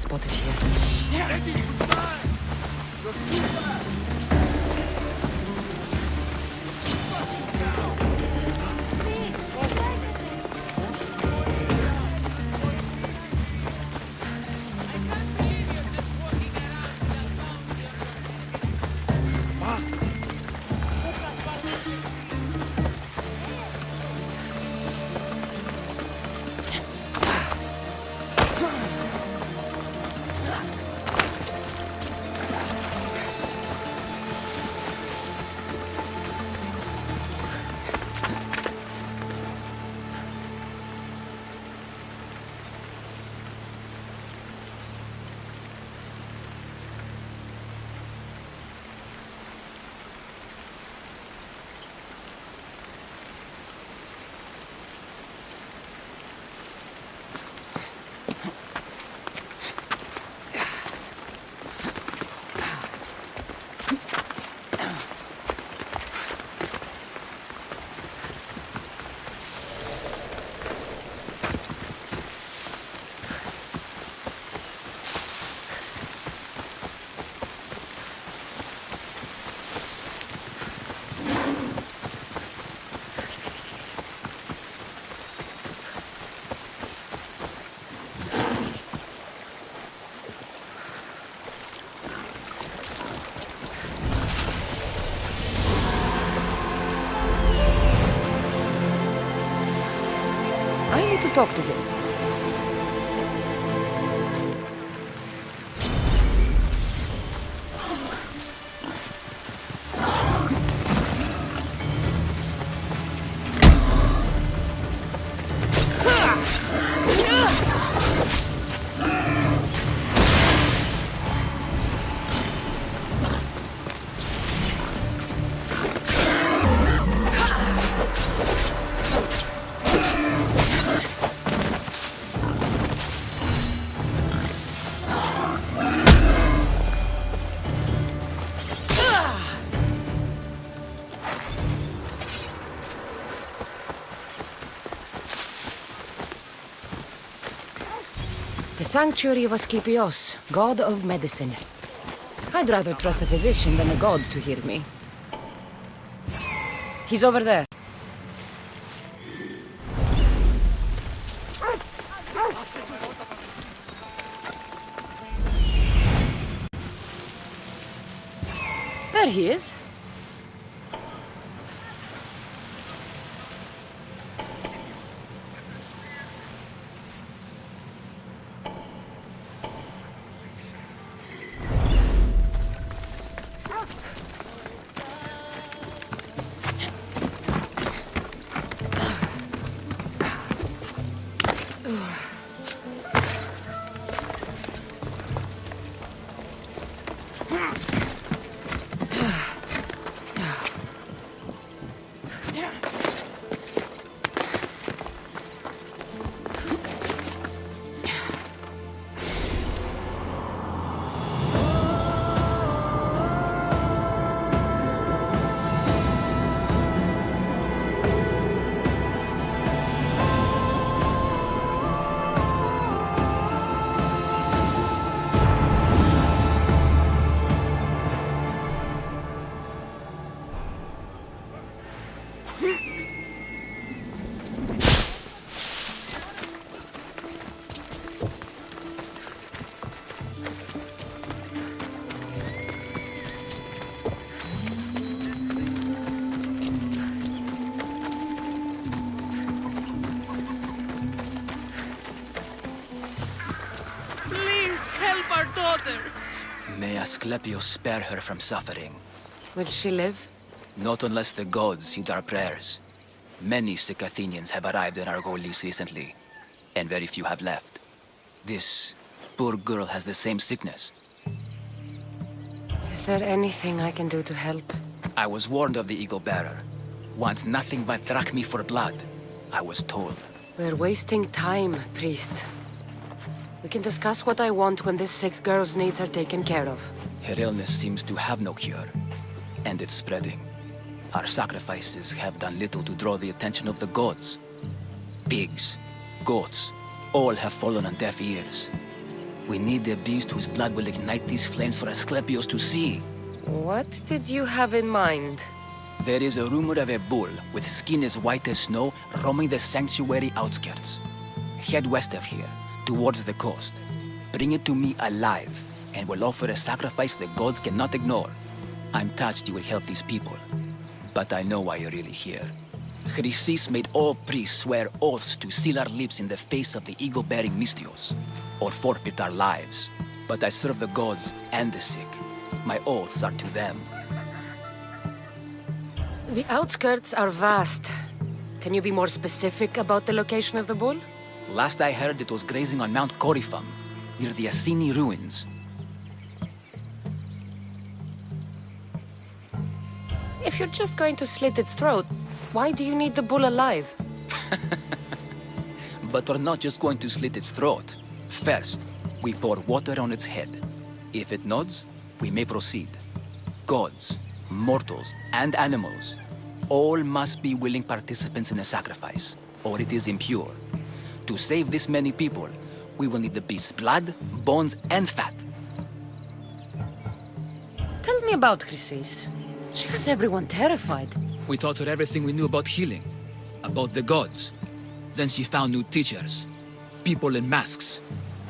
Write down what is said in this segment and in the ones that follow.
spotted here. I need to talk to him. The Sanctuary of Asclepios, god of medicine. I'd rather trust a physician than a god to heal me. He's over there. There he is. May Asclepios spare her from suffering. Will she live? Not unless the gods heed our prayers. Many sick Athenians have arrived in Argolis recently, and very few have left. This poor girl has the same sickness. Is there anything I can do to help? I was warned of the Eagle Bearer. Wants nothing but drachmi for blood, I was told. We're wasting time, priest. We can discuss what I want when this sick girl's needs are taken care of. Her illness seems to have no cure, and it's spreading. Our sacrifices have done little to draw the attention of the gods. Pigs, goats, all have fallen on deaf ears. We need the beast whose blood will ignite these flames for Asclepios to see. What did you have in mind? There is a rumor of a bull with skin as white as snow roaming the sanctuary outskirts. Head west of here, towards the coast. Bring it to me alive, and we'll offer a sacrifice the gods cannot ignore. I'm touched you will help these people, but I know why you're really here. Chrysis made all priests swear oaths to seal our lips in the face of the ego-bearing Mystios, or forfeit our lives. But I serve the gods and the sick. My oaths are to them. The outskirts are vast. Can you be more specific about the location of the bull? Last I heard, it was grazing on Mount Corifum, near the Assini ruins. If you're just going to slit its throat, why do you need the bull alive? But we're not just going to slit its throat. First, we pour water on its head. If it nods, we may proceed. Gods, mortals, and animals, all must be willing participants in the sacrifice, or it is impure. To save this many people, we will need the beast's blood, bones, and fat. Tell me about Chrysis. She has everyone terrified. We taught her everything we knew about healing, about the gods. Then she found new teachers, people in masks.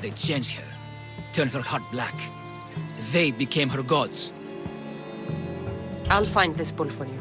They changed her, turned her heart black. They became her gods. I'll find this bull for you.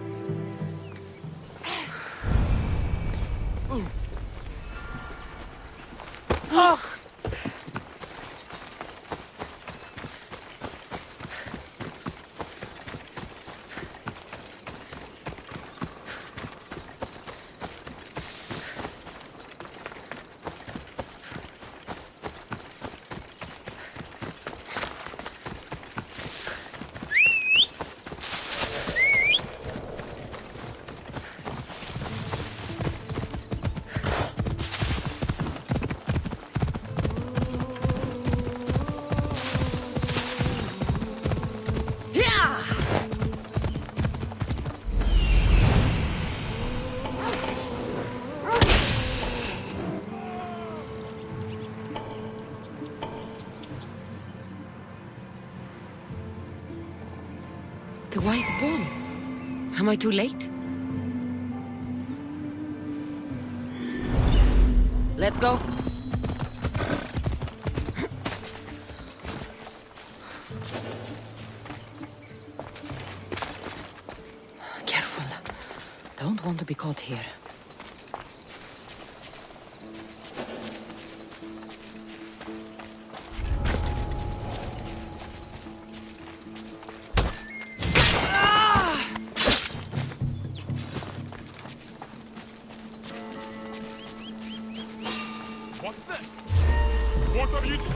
The white bull. Am I too late? Let's go. Careful. Don't want to be caught here. What are you doing?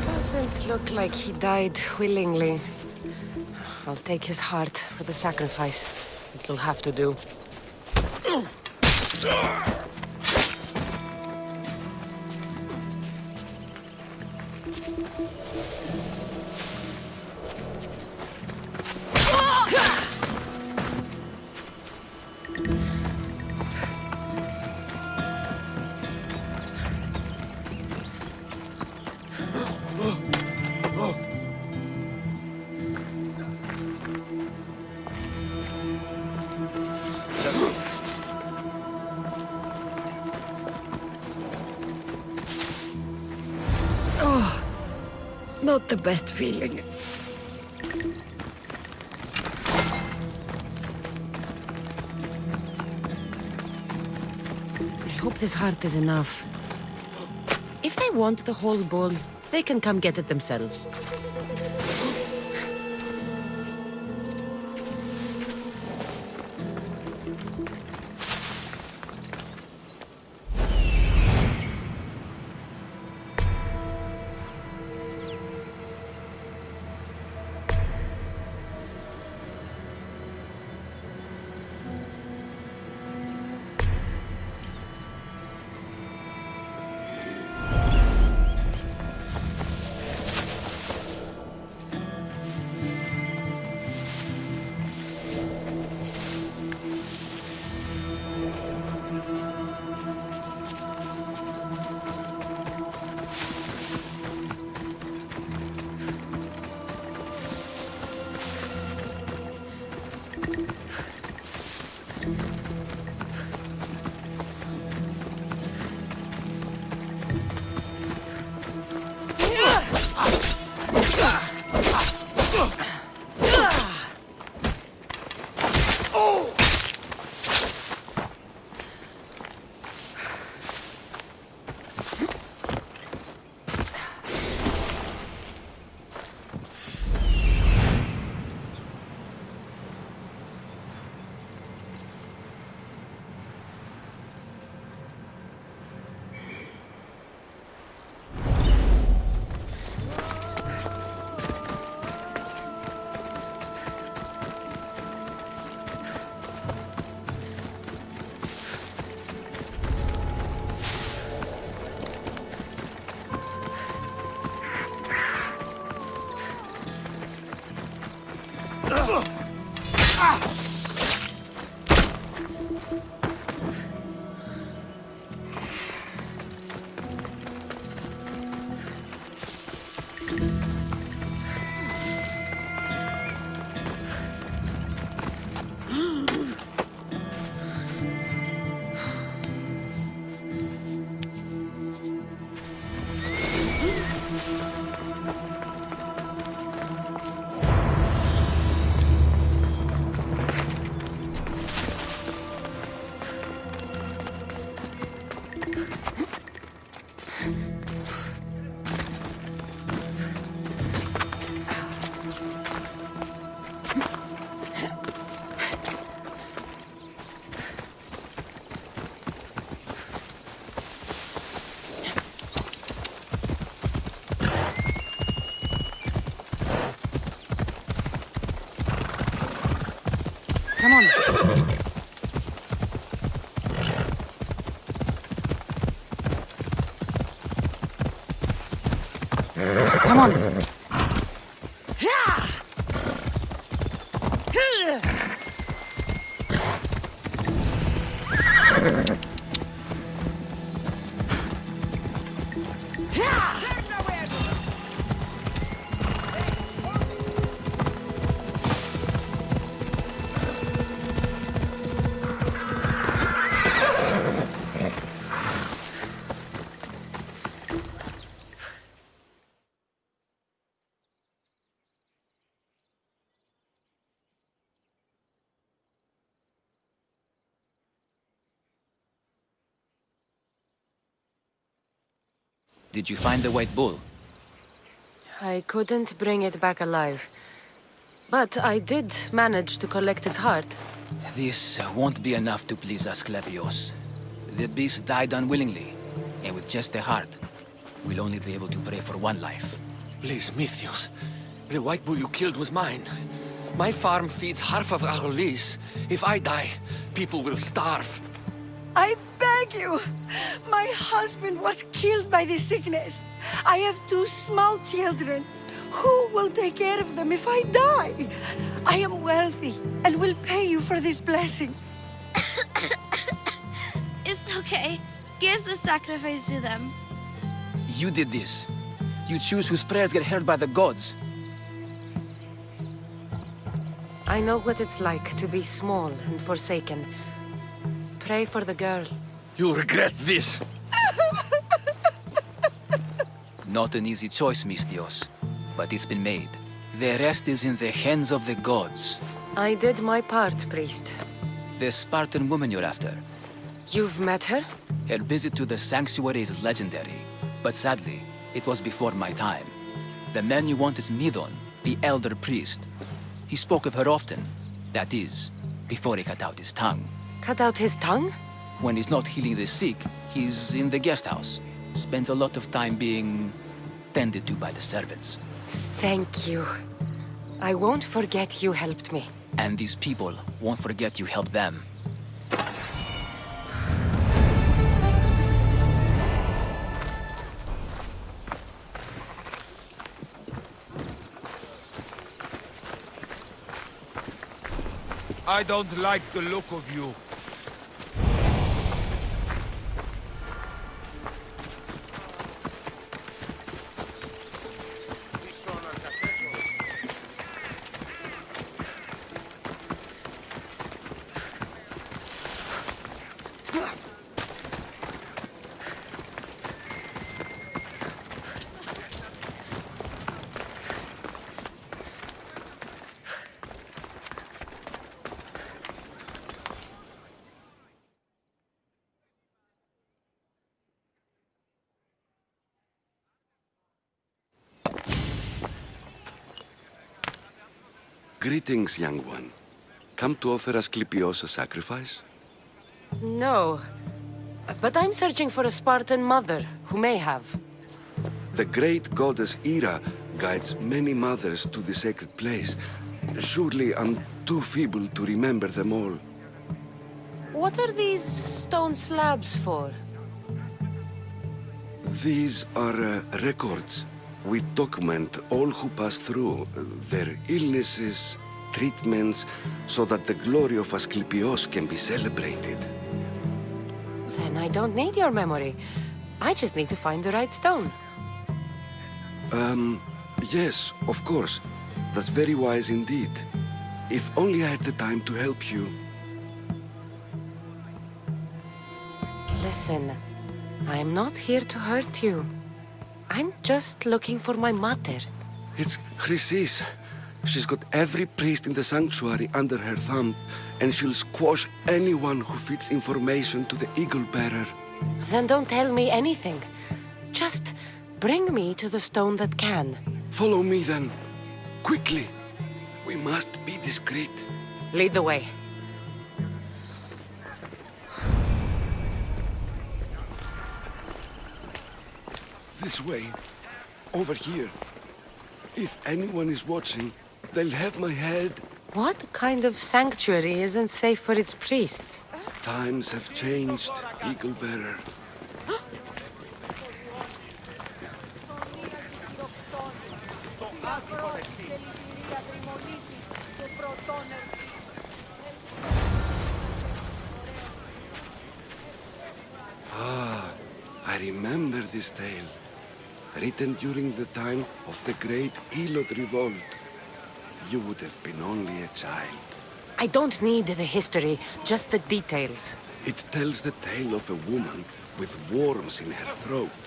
Doesn't look like he died willingly. I'll take his heart for the sacrifice. It'll have to do. Not the best feeling. I hope this heart is enough. If they want the whole bull, they can come get it themselves. Come on. Come on. Did you find the white bull? I couldn't bring it back alive. But I did manage to collect its heart. This won't be enough to please Asclepios. The beast died unwillingly, and with just the heart, we'll only be able to pray for one life. Please, Mythios. The white bull you killed was mine. My farm feeds half of our lease. If I die, people will starve. I beg you! My husband was killed by this sickness. I have 2 small children. Who will take care of them if I die? I am wealthy and will pay you for this blessing. It's okay. Give the sacrifice to them. You did this. You choose whose prayers get heard by the gods. I know what it's like to be small and forsaken. Pray for the girl. You'll regret this. Not an easy choice, Mystios, but it's been made. The rest is in the hands of the gods. I did my part, priest. The Spartan woman you're after. You've met her? Her visit to the sanctuary is legendary, but sadly, it was before my time. The man you want is Midon, the elder priest. He spoke of her often. That is, before he cut out his tongue. Cut out his tongue? When he's not healing the sick, he's in the guest house. Spends a lot of time being tended to by the servants. Thank you. I won't forget you helped me. And these people won't forget you helped them. I don't like the look of you. Greetings, young one. Come to offer Asclepios a sacrifice? No. But I'm searching for a Spartan mother who may have. The great goddess Hera guides many mothers to the sacred place. Surely I'm too feeble to remember them all. What are these stone slabs for? These are records. We document all who pass through, their illnesses, treatments, so that the glory of Asclepios can be celebrated. Then I don't need your memory. I just need to find the right stone. Yes, of course. That's very wise indeed. If only I had the time to help you. Listen, I'm not here to hurt you. I'm just looking for my mother. It's Chrysis. She's got every priest in the sanctuary under her thumb, and she'll squash anyone who feeds information to the Eagle Bearer. Then don't tell me anything. Just bring me to the stone that can. Follow me then. Quickly. We must be discreet. Lead the way. This way. Over here. If anyone is watching, they'll have my head. What kind of sanctuary isn't safe for its priests? Times have changed, Eagle Bearer. I remember this tale. Written during the time of the Great Elot Revolt. You would have been only a child. I don't need the history, just the details. It tells the tale of a woman with worms in her throat.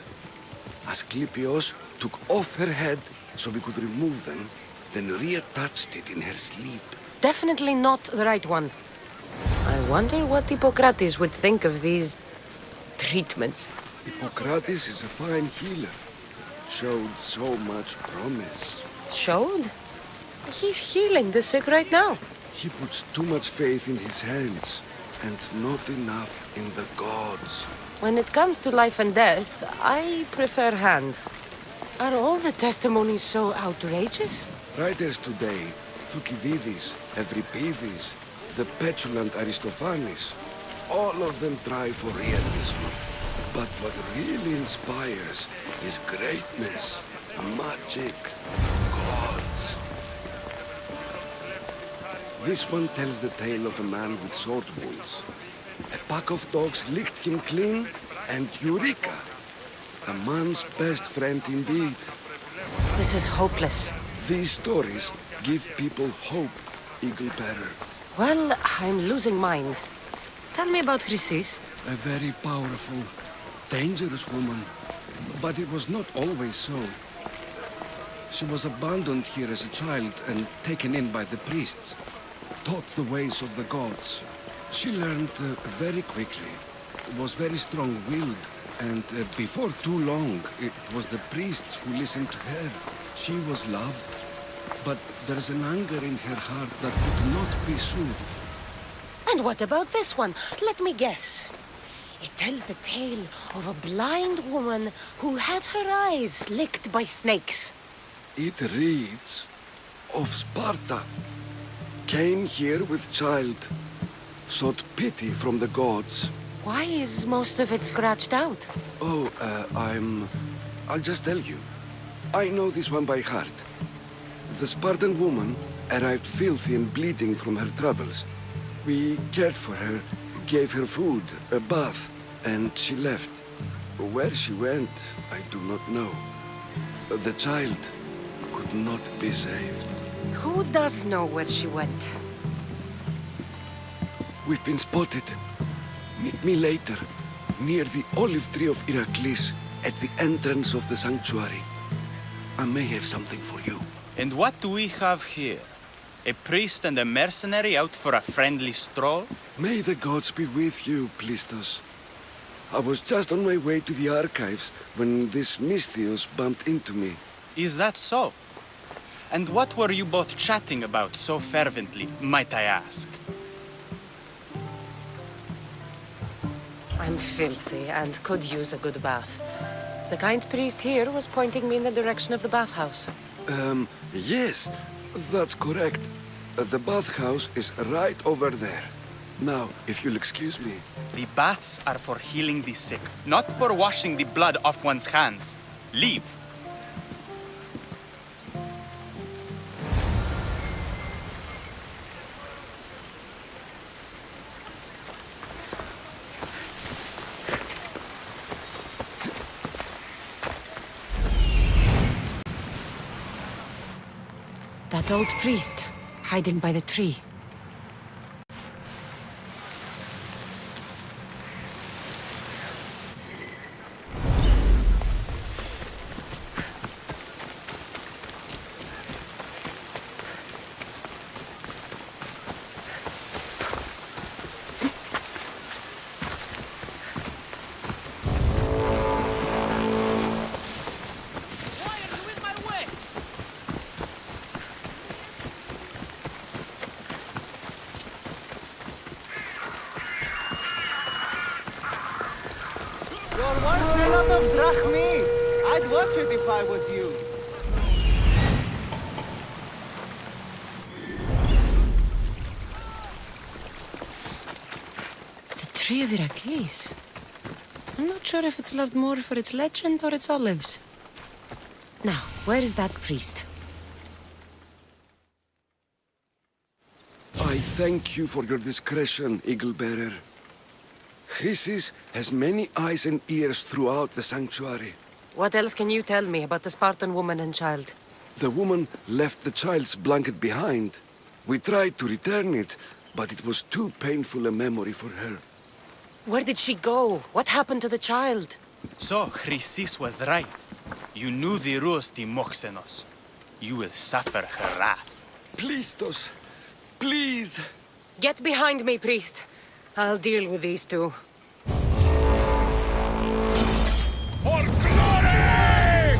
Asclepios took off her head so we could remove them, then reattached it in her sleep. Definitely not the right one. I wonder what Hippocrates would think of these treatments. Hippocrates is a fine healer. showed so much promise. Showed? He's healing the sick right now. He puts too much faith in his hands, and not enough in the gods. When it comes to life and death, I prefer hands. Are all the testimonies so outrageous? Writers today, Thucydides, Euripides, the petulant Aristophanes, all of them try for realism. But what really inspires is greatness, magic, gods. This one tells the tale of a man with sword wounds. A pack of dogs licked him clean, and Eureka! A man's best friend indeed. This is hopeless. These stories give people hope, Eagle Bearer. Well, I'm losing mine. Tell me about Chrysis. A very powerful, dangerous woman. But it was not always so. She was abandoned here as a child and taken in by the priests. Taught the ways of the gods. She learned very quickly. Was very strong-willed. And before too long, it was the priests who listened to her. She was loved. But there's an anger in her heart that could not be soothed. And what about this one? Let me guess. It tells the tale of a blind woman who had her eyes licked by snakes. It reads of Sparta. Came here with child. Sought pity from the gods. Why is most of it scratched out? Oh, I'll just tell you. I know this one by heart. The Spartan woman arrived filthy and bleeding from her travels. We cared for her, gave her food, a bath, and she left. Where she went, I do not know. The child could not be saved. Who does know where she went? We've been spotted. Meet me later, near the olive tree of Heracles, at the entrance of the sanctuary. I may have something for you. And what do we have here? A priest and a mercenary out for a friendly stroll? May the gods be with you, Plistos. I was just on my way to the archives when this Misthios bumped into me. Is that so? And what were you both chatting about so fervently, might I ask? I'm filthy and could use a good bath. The kind priest here was pointing me in the direction of the bathhouse. Yes, that's correct. The bathhouse is right over there. Now, if you'll excuse me. The baths are for healing the sick, not for washing the blood off one's hands. Leave. That old priest, hiding by the tree. You're worth a lot of drachmi. I'd watch it if I was you. The tree of Heracles. I'm not sure if it's loved more for its legend or its olives. Now, where is that priest? I thank you for your discretion, Eagle Bearer. Chrysis has many eyes and ears throughout the sanctuary. What else can you tell me about the Spartan woman and child? The woman left the child's blanket behind. We tried to return it, but it was too painful a memory for her. Where did she go? What happened to the child? So, Chrysis was right. You knew the rules, Timoxenos. You will suffer her wrath. Plistos, please! Get behind me, priest. I'll deal with these two. For glory!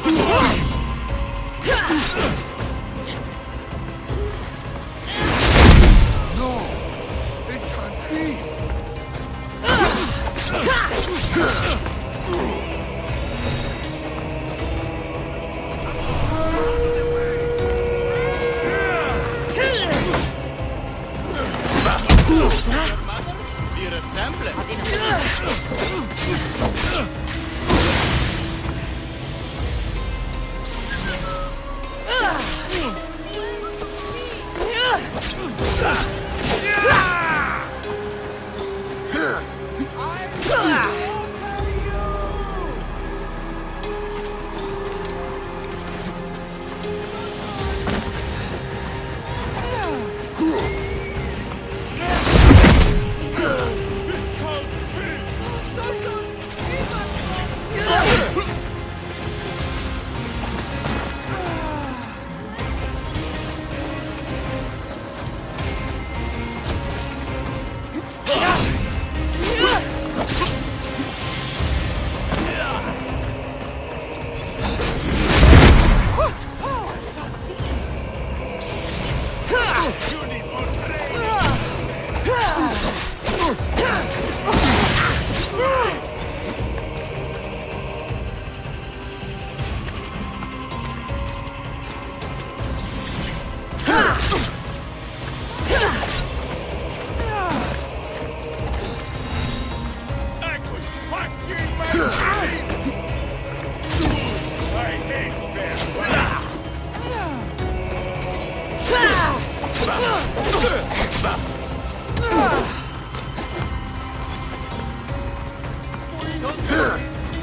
It can't be! The resemblance.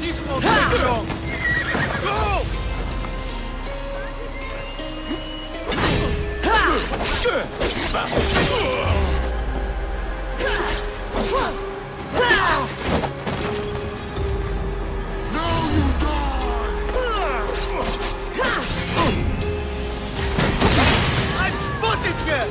This won't take long. Go! I've spotted her!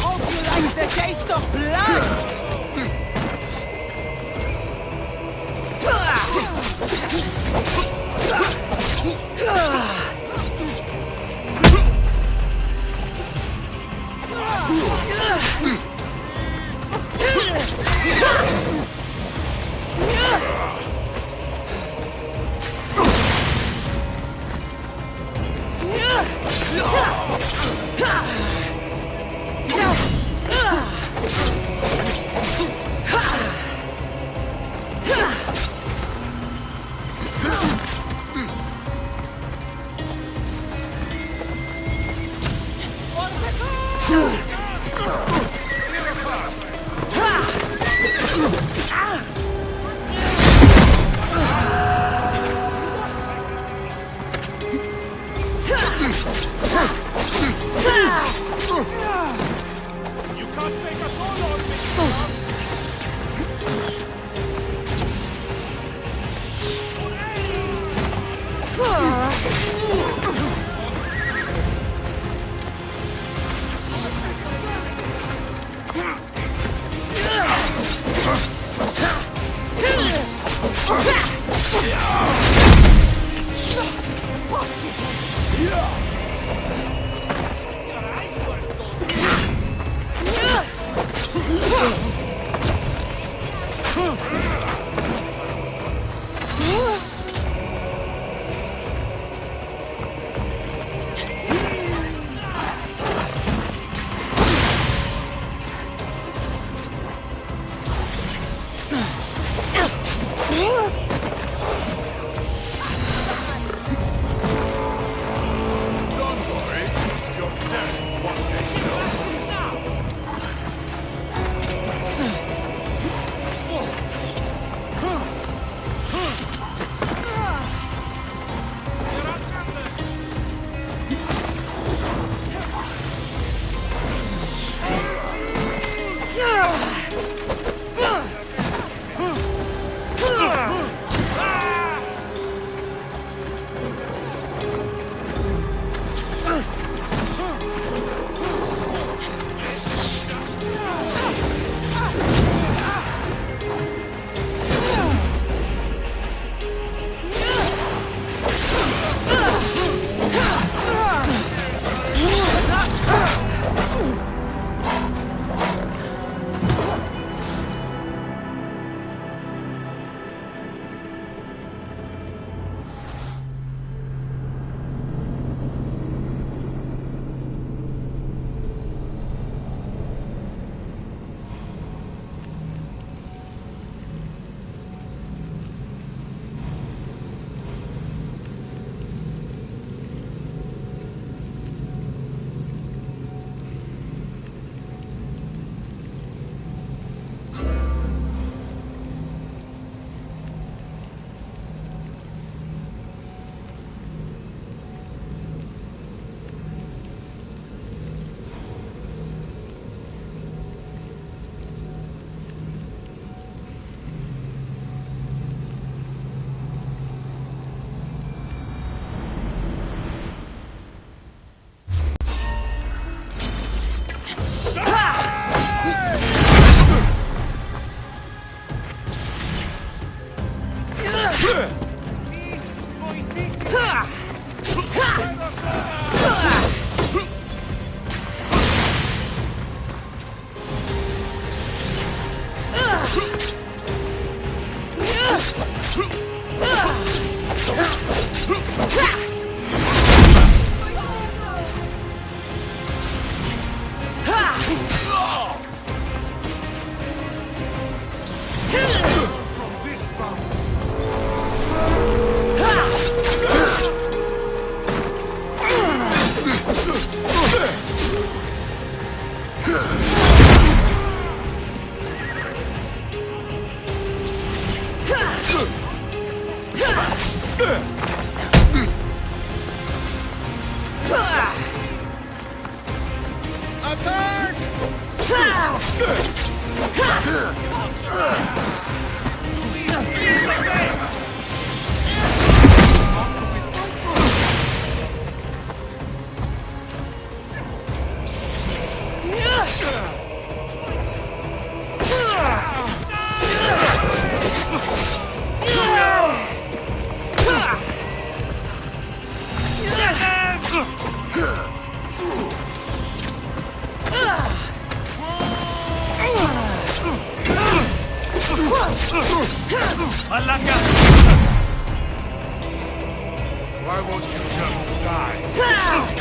Hope you like the taste of blood! You can't make us all on this! Why won't you just die?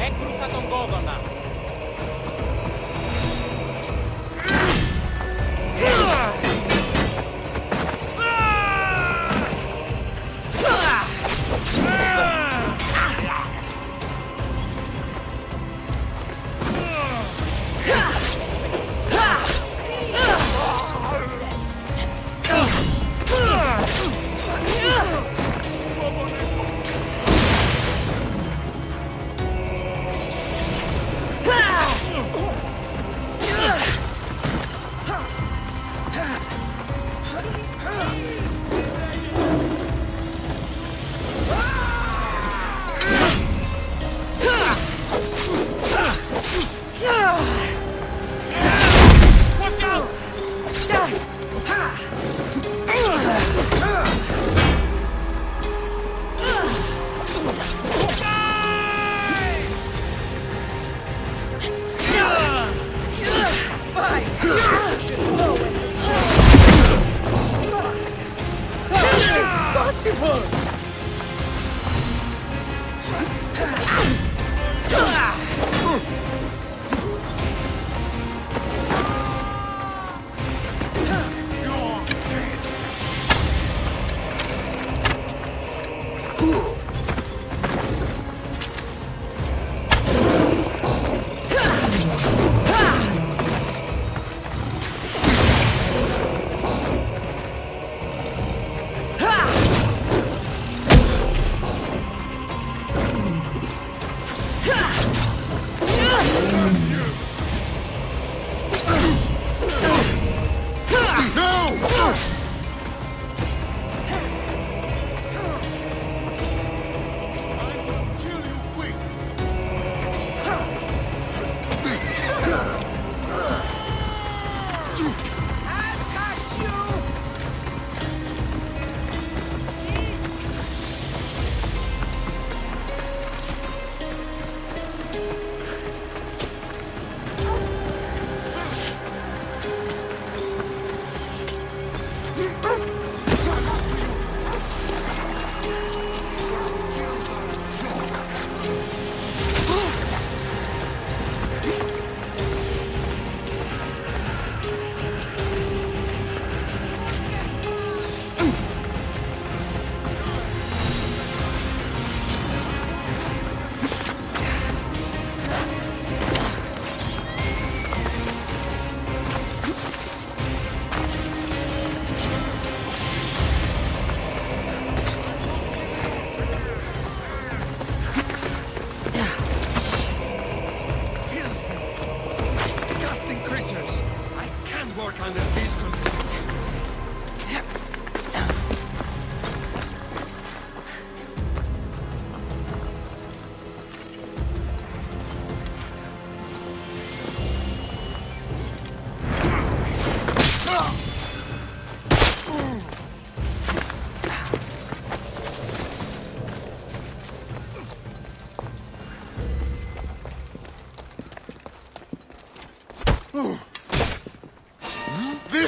Έκρουσα τον κόδωνα.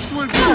This will do!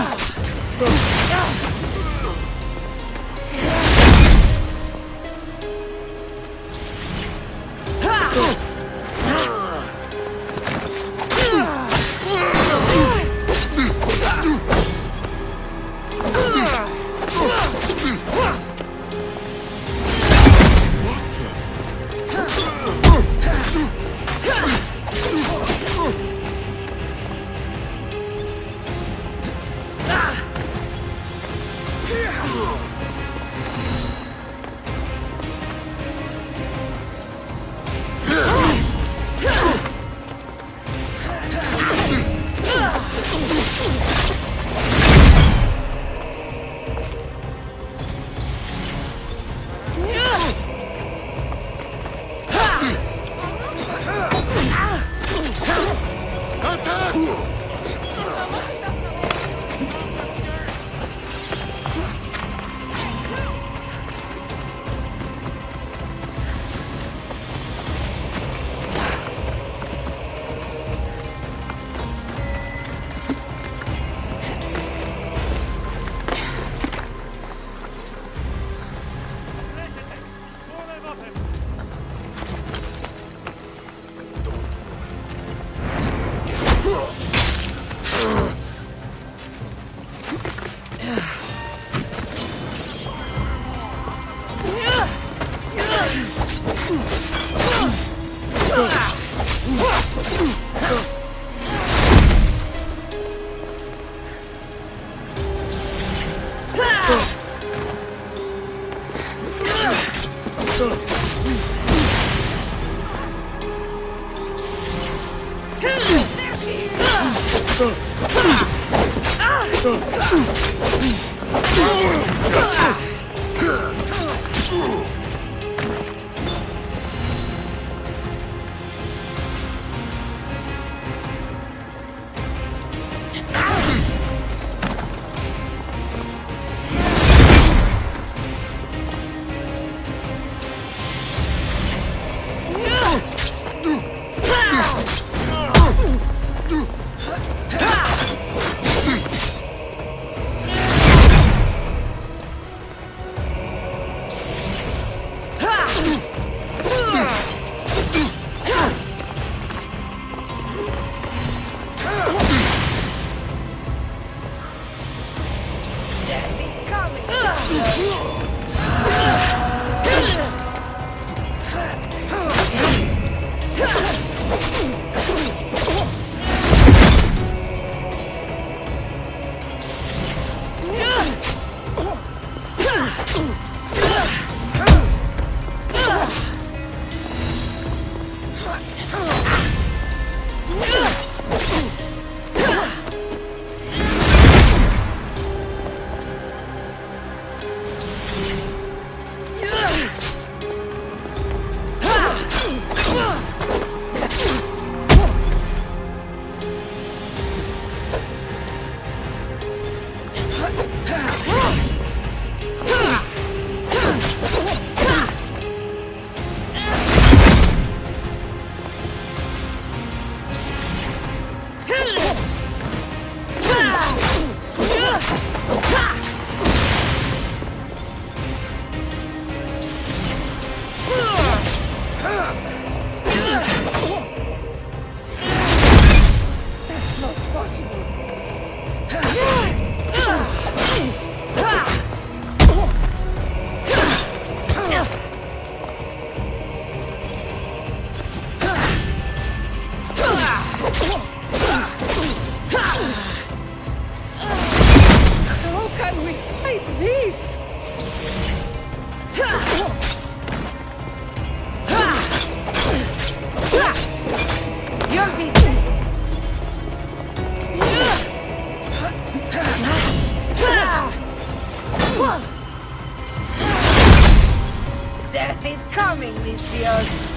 Death is coming, mis Dios.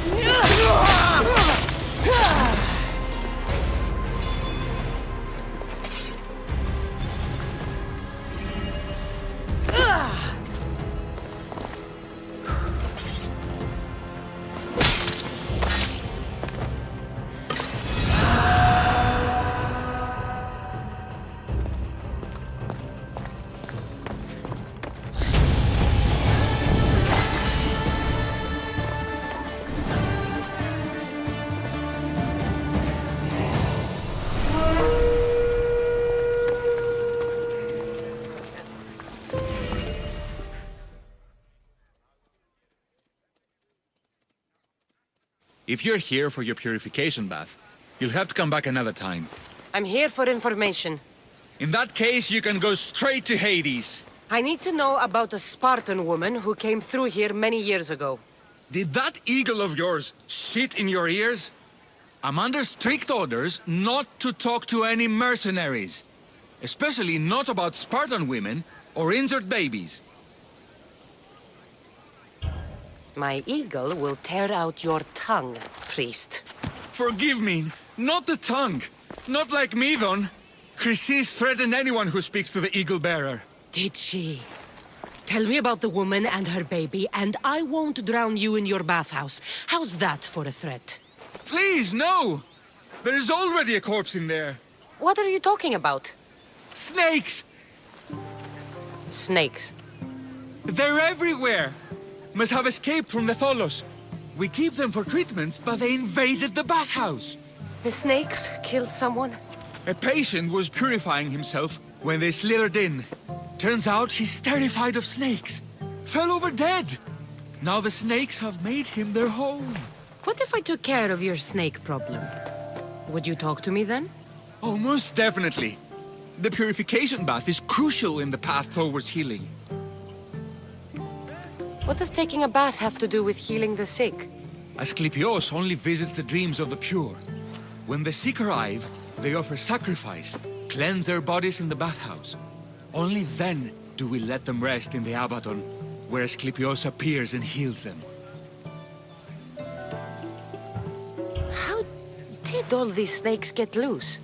If you're here for your purification bath, you'll have to come back another time. I'm here for information. In that case, you can go straight to Hades. I need to know about a Spartan woman who came through here many years ago. Did that eagle of yours shit in your ears? I'm under strict orders not to talk to any mercenaries. Especially not about Spartan women or injured babies. My eagle will tear out your tongue, priest. Forgive me, not the tongue. Not like me, Don. Chrysis threatened anyone who speaks to the eagle bearer. Did she? Tell me about the woman and her baby, and I won't drown you in your bathhouse. How's that for a threat? Please, no! There's already a corpse in there. What are you talking about? Snakes! Snakes. They're everywhere! Must have escaped from the Tholos. We keep them for treatments, but they invaded the bathhouse. The snakes killed someone? A patient was purifying himself when they slithered in. Turns out he's terrified of snakes. Fell over dead. Now the snakes have made him their home. What if I took care of your snake problem? Would you talk to me then? Oh, most definitely. The purification bath is crucial in the path towards healing. What does taking a bath have to do with healing the sick? Asclepios only visits the dreams of the pure. When the sick arrive, they offer sacrifice, cleanse their bodies in the bathhouse. Only then do we let them rest in the Abaddon, where Asclepios appears and heals them. How did all these snakes get loose?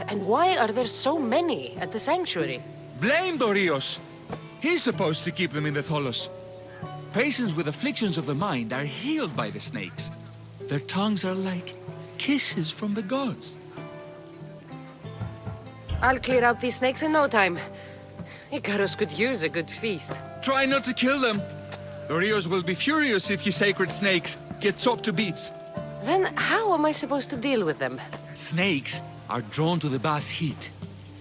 And why are there so many at the sanctuary? Blame Dorios! He's supposed to keep them in the Tholos. Patients with afflictions of the mind are healed by the snakes. Their tongues are like kisses from the gods. I'll clear out these snakes in no time. Icarus could use a good feast. Try not to kill them. Dorios will be furious if you sacred snakes get chopped to bits. Then how am I supposed to deal with them? Snakes are drawn to the bath's heat.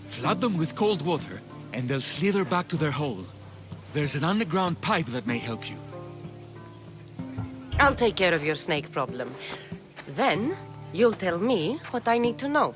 Flood them with cold water, and they'll slither back to their hole. There's an underground pipe that may help you. I'll take care of your snake problem. Then, you'll tell me what I need to know.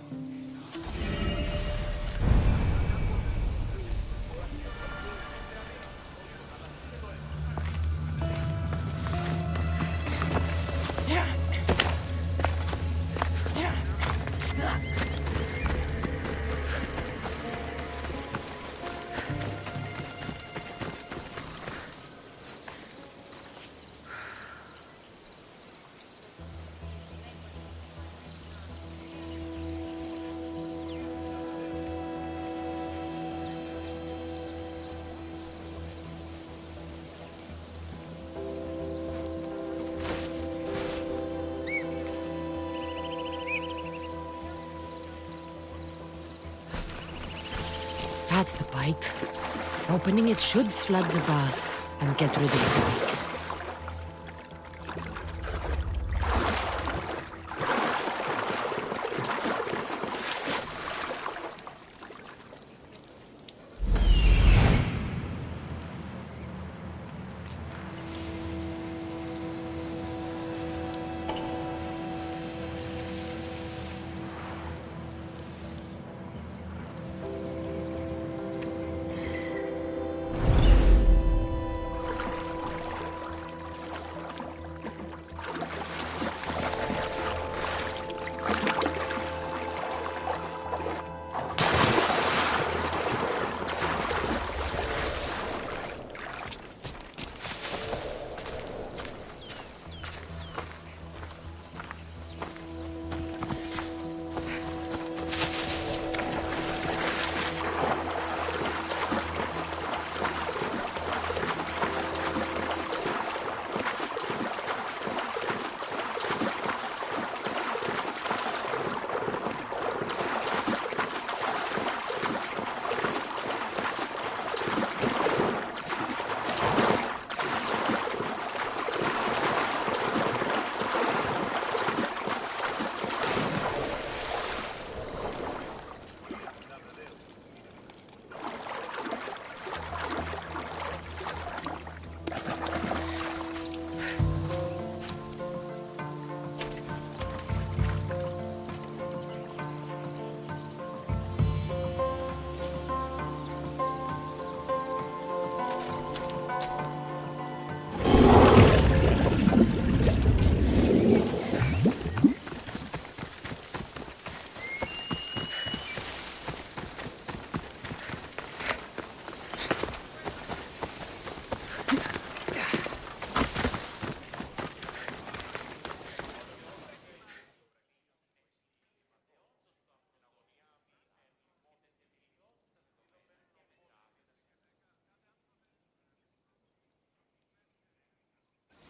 That's the pipe. Opening it should flood the bath and get rid of the snakes.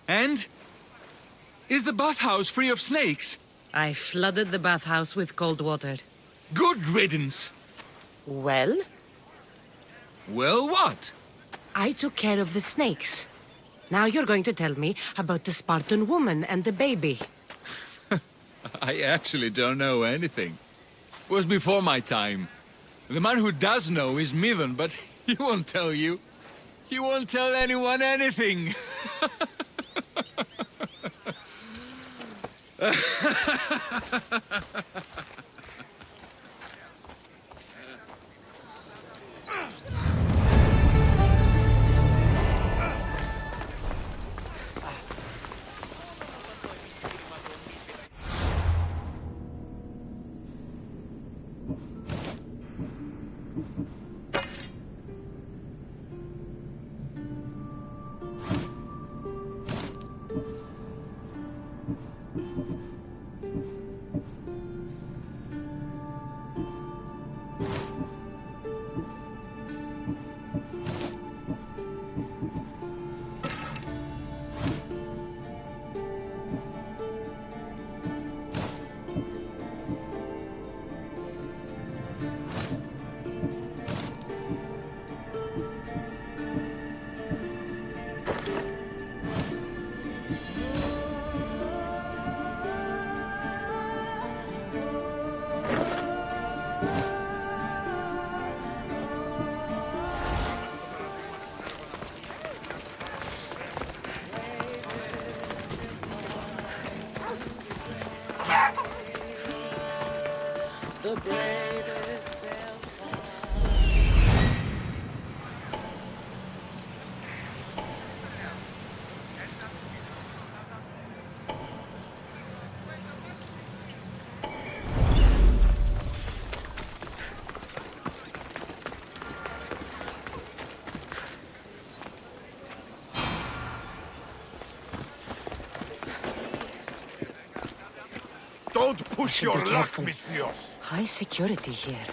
And? Is the bathhouse free of snakes? I flooded the bathhouse with cold water. Good riddance! Well, Well, what? I took care of the snakes. Now you're going to tell me about the Spartan woman and the baby. I actually don't know anything. It was before my time. The man who does know is Mivan, but he won't tell you. He won't tell anyone anything. Don't push your Be luck, careful. Miss Dios. High security here.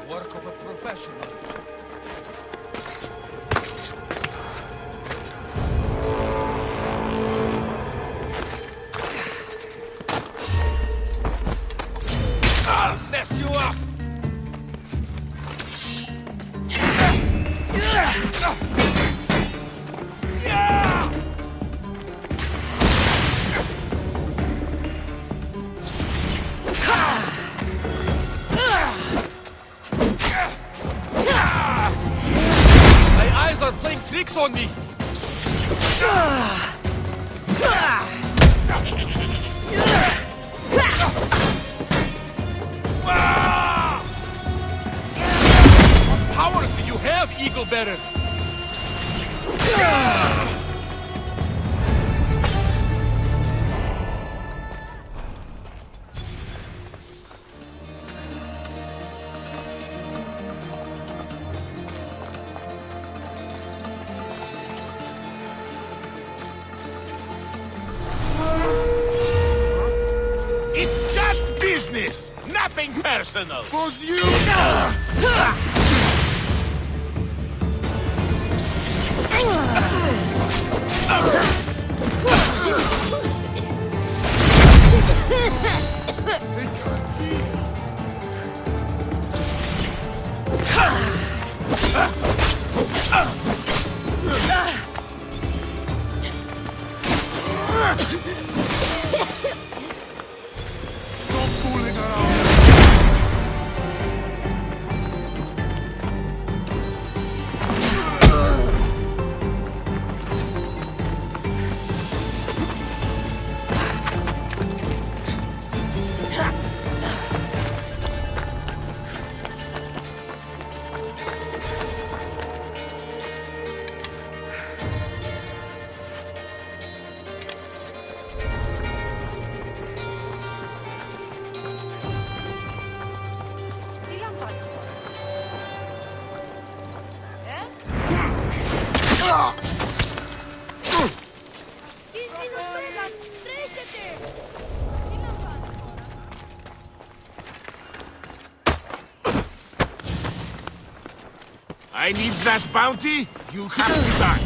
Work of a professional. I'll mess you up! My eyes are playing tricks on me! What power do you have, Eagle Bearer? It's just business! this! Nothing personal! Was you? Stop fooling around. I need that bounty. You have to sign.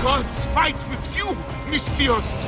Gods fight with you, Mistios!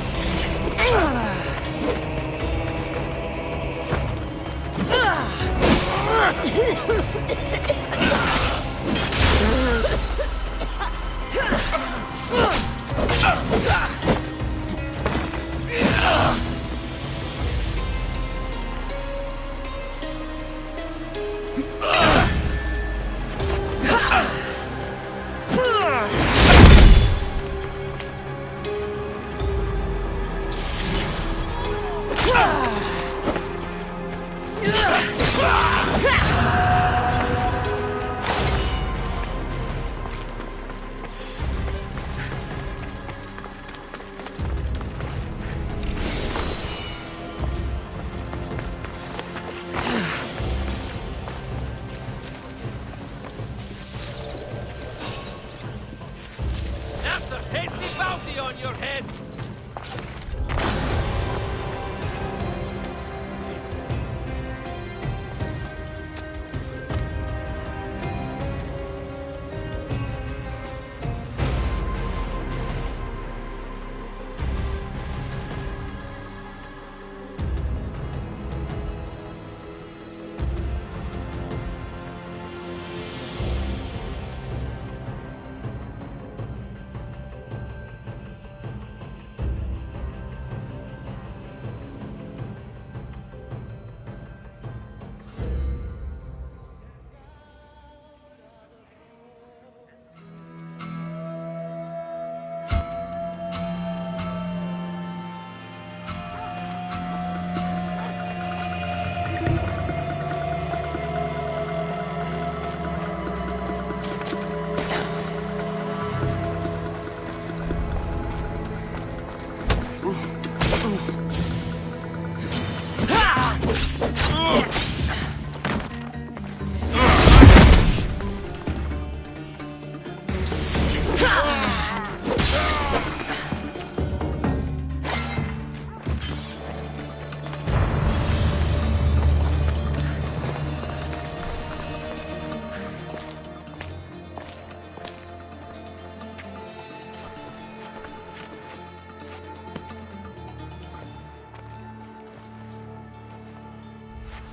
After tasty bounty on your head!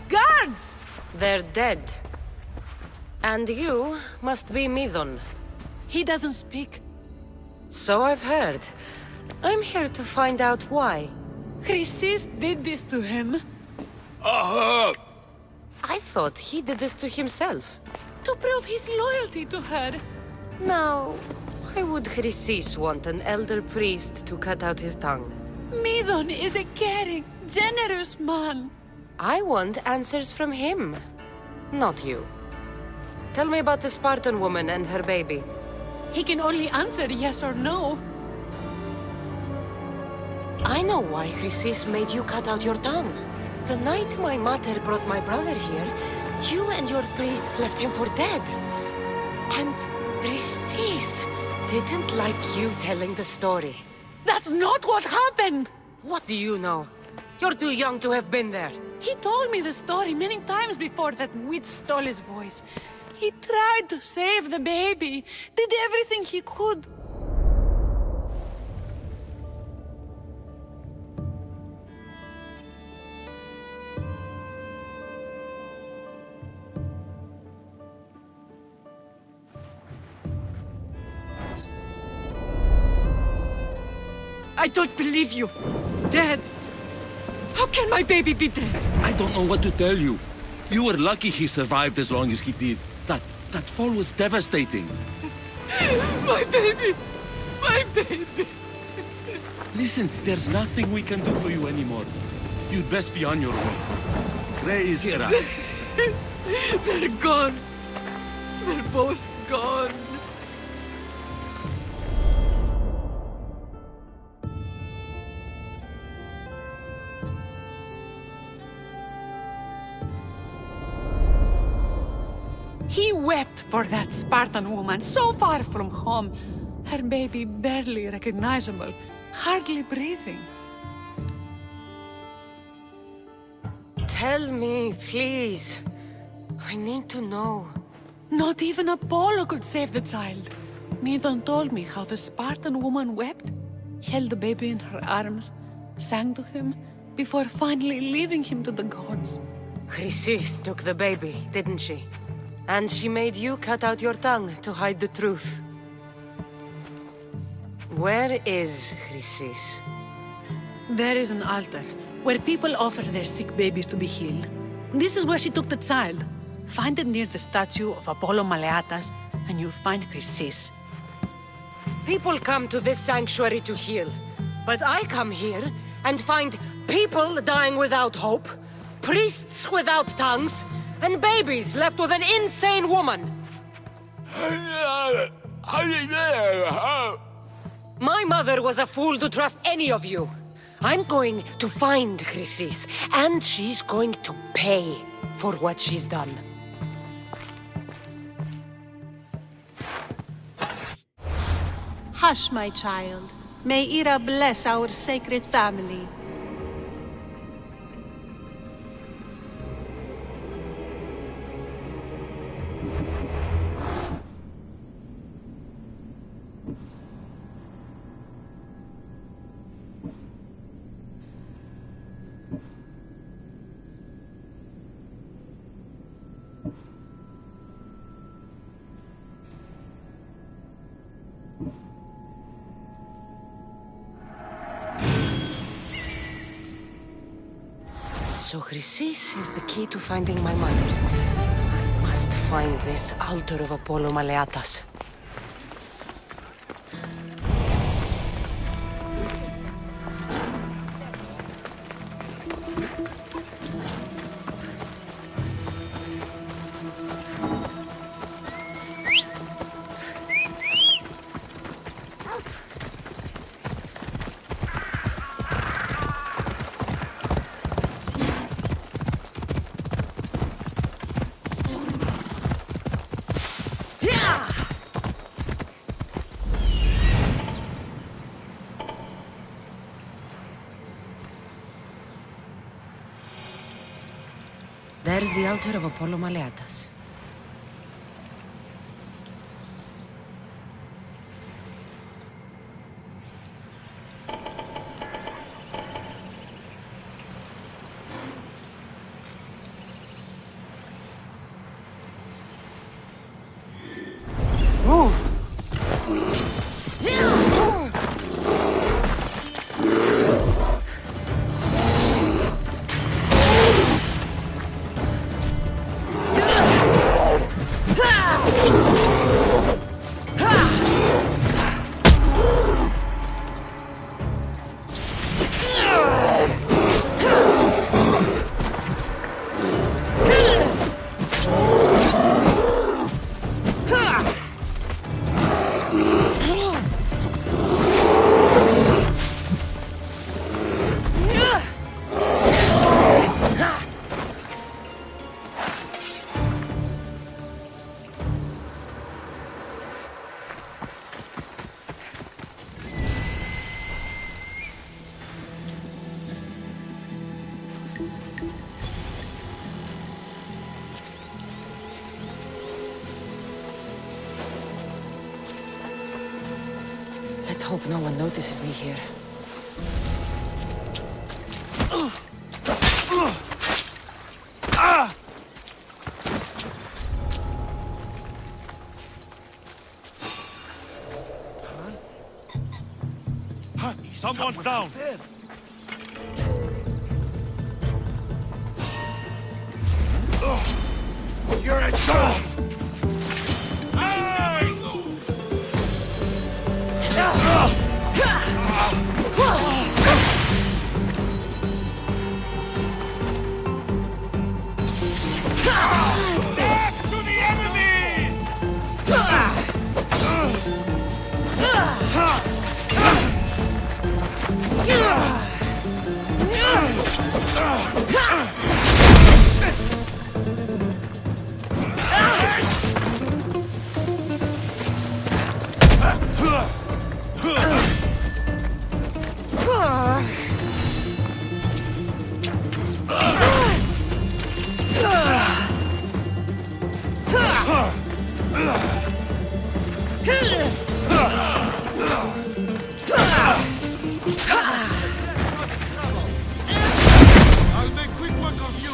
Guards! They're dead. And you must be Midon. He doesn't speak. So I've heard. I'm here to find out why. Chrysis did this to him. I thought he did this to himself. To prove his loyalty to her. Now, why would Chrysis want an elder priest to cut out his tongue? Midon is a caring, generous man. I want answers from him, not you. Tell me about the Spartan woman and her baby. He can only answer yes or no. I know why Chrysis made you cut out your tongue. The night my mother brought my brother here, you and your priests left him for dead. And Chrysis didn't like you telling the story. That's not what happened! What do you know? You're too young to have been there. He told me the story many times before that witch stole his voice. He tried to save the baby, did everything he could. I don't believe you. Dead. How can my baby be dead? I don't know what to tell you. You were lucky he survived as long as he did. That fall was devastating. My baby! My baby! Listen, there's nothing we can do for you anymore. You'd best be on your way. Ray is here. They're gone. They're both gone. He wept for that Spartan woman, so far from home. Her baby barely recognizable, hardly breathing. Tell me, please. I need to know. Not even Apollo could save the child. Medon told me how the Spartan woman wept, held the baby in her arms, sang to him, before finally leaving him to the gods. Chrysis took the baby, didn't she? And she made you cut out your tongue to hide the truth. Where is Chrysis? There is an altar where people offer their sick babies to be healed. This is where she took the child. Find it near the statue of Apollo Maleatas, and you'll find Chrysis. People come to this sanctuary to heal. But I come here and find people dying without hope, priests without tongues, and babies left with an insane woman. My mother was a fool to trust any of you. I'm going to find Chrysis, and she's going to pay for what she's done. Hush, my child. May Ira bless our sacred family. So Chrysis is the key to finding my mother. I must find this altar of Apollo Maleatas. There's the altar of Apollo Maleatas. Move! hope no one notices me here. Someone's down! You're a dog! Back to the enemy! I'll make quick work of you!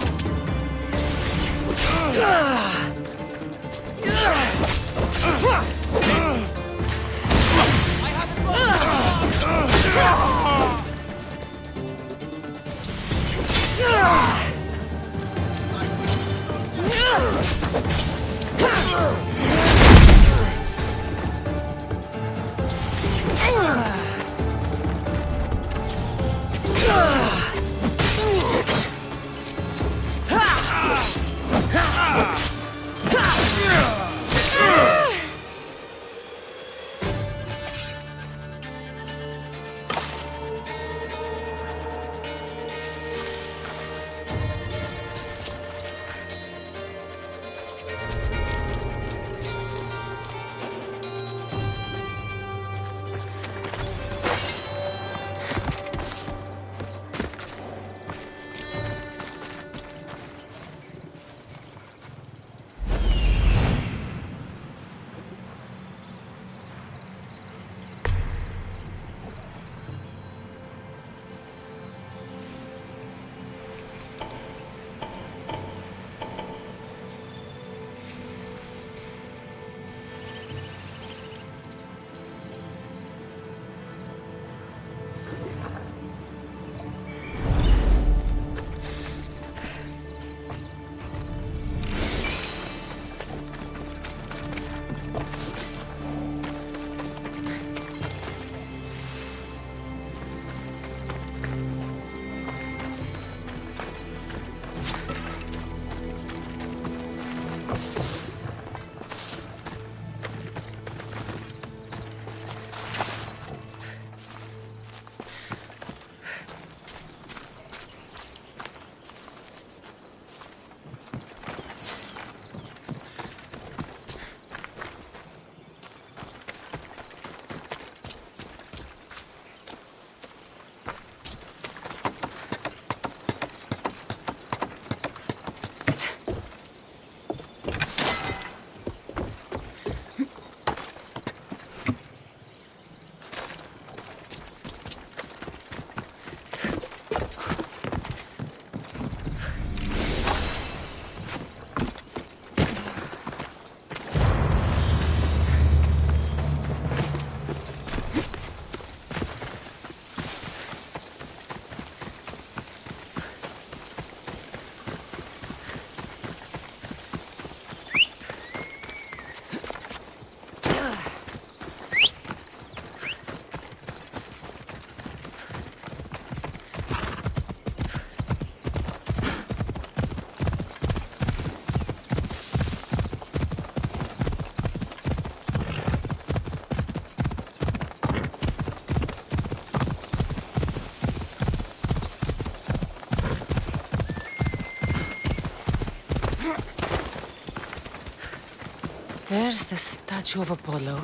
There's the statue of Apollo,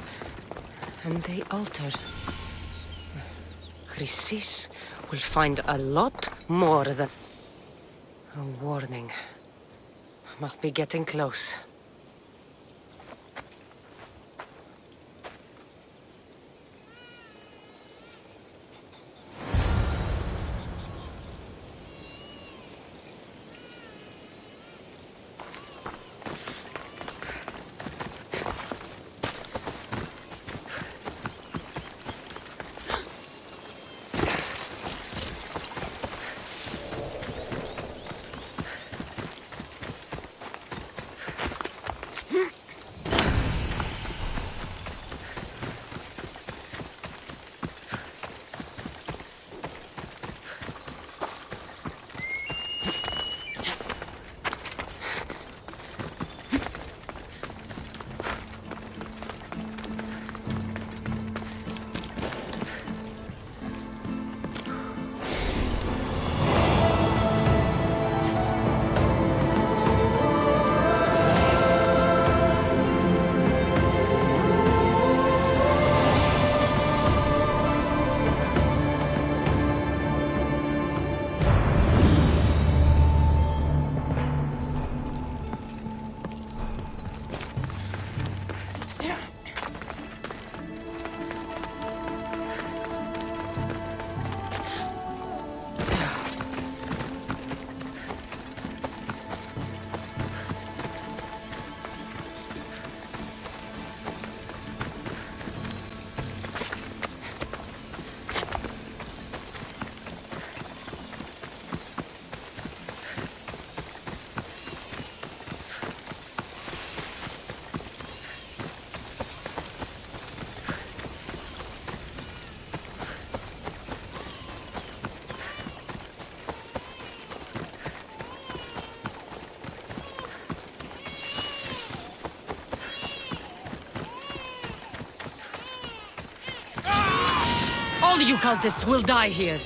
and the altar. Chrysis will find a lot more than... A warning. Must be getting close. you cultists will die here.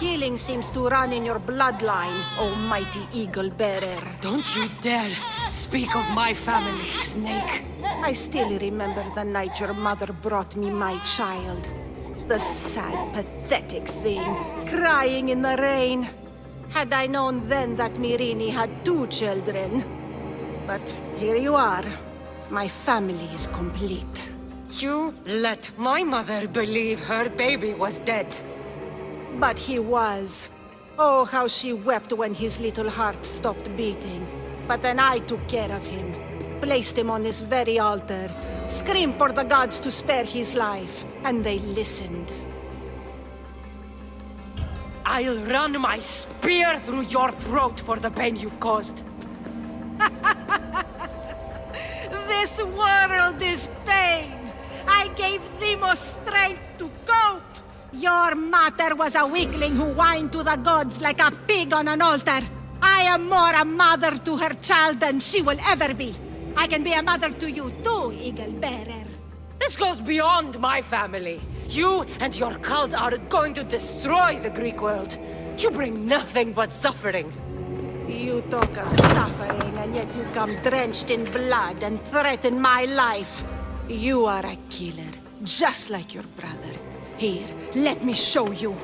Killing seems to run in your bloodline, oh mighty eagle bearer. Don't you dare speak of my family, Snake. I still remember the night your mother brought me my child. The sad, pathetic thing, crying in the rain. Had I known then that Myrini had 2 children. But here you are. My family is complete. You let my mother believe her baby was dead. But he was. Oh, how she wept when his little heart stopped beating. But then I took care of him. Placed him on this very altar. Screamed for the gods to spare his life. And they listened. I'll run my spear through your throat for the pain you've caused. This world is pain. I gave Demos strength to cope. Your mater was a weakling who whined to the gods like a pig on an altar. I am more a mother to her child than she will ever be. I can be a mother to you too, Eagle Bearer. This goes beyond my family. You and your cult are going to destroy the Greek world. You bring nothing but suffering. You talk of suffering, and yet you come drenched in blood and threaten my life. You are a killer, just like your brother. Here, let me show you.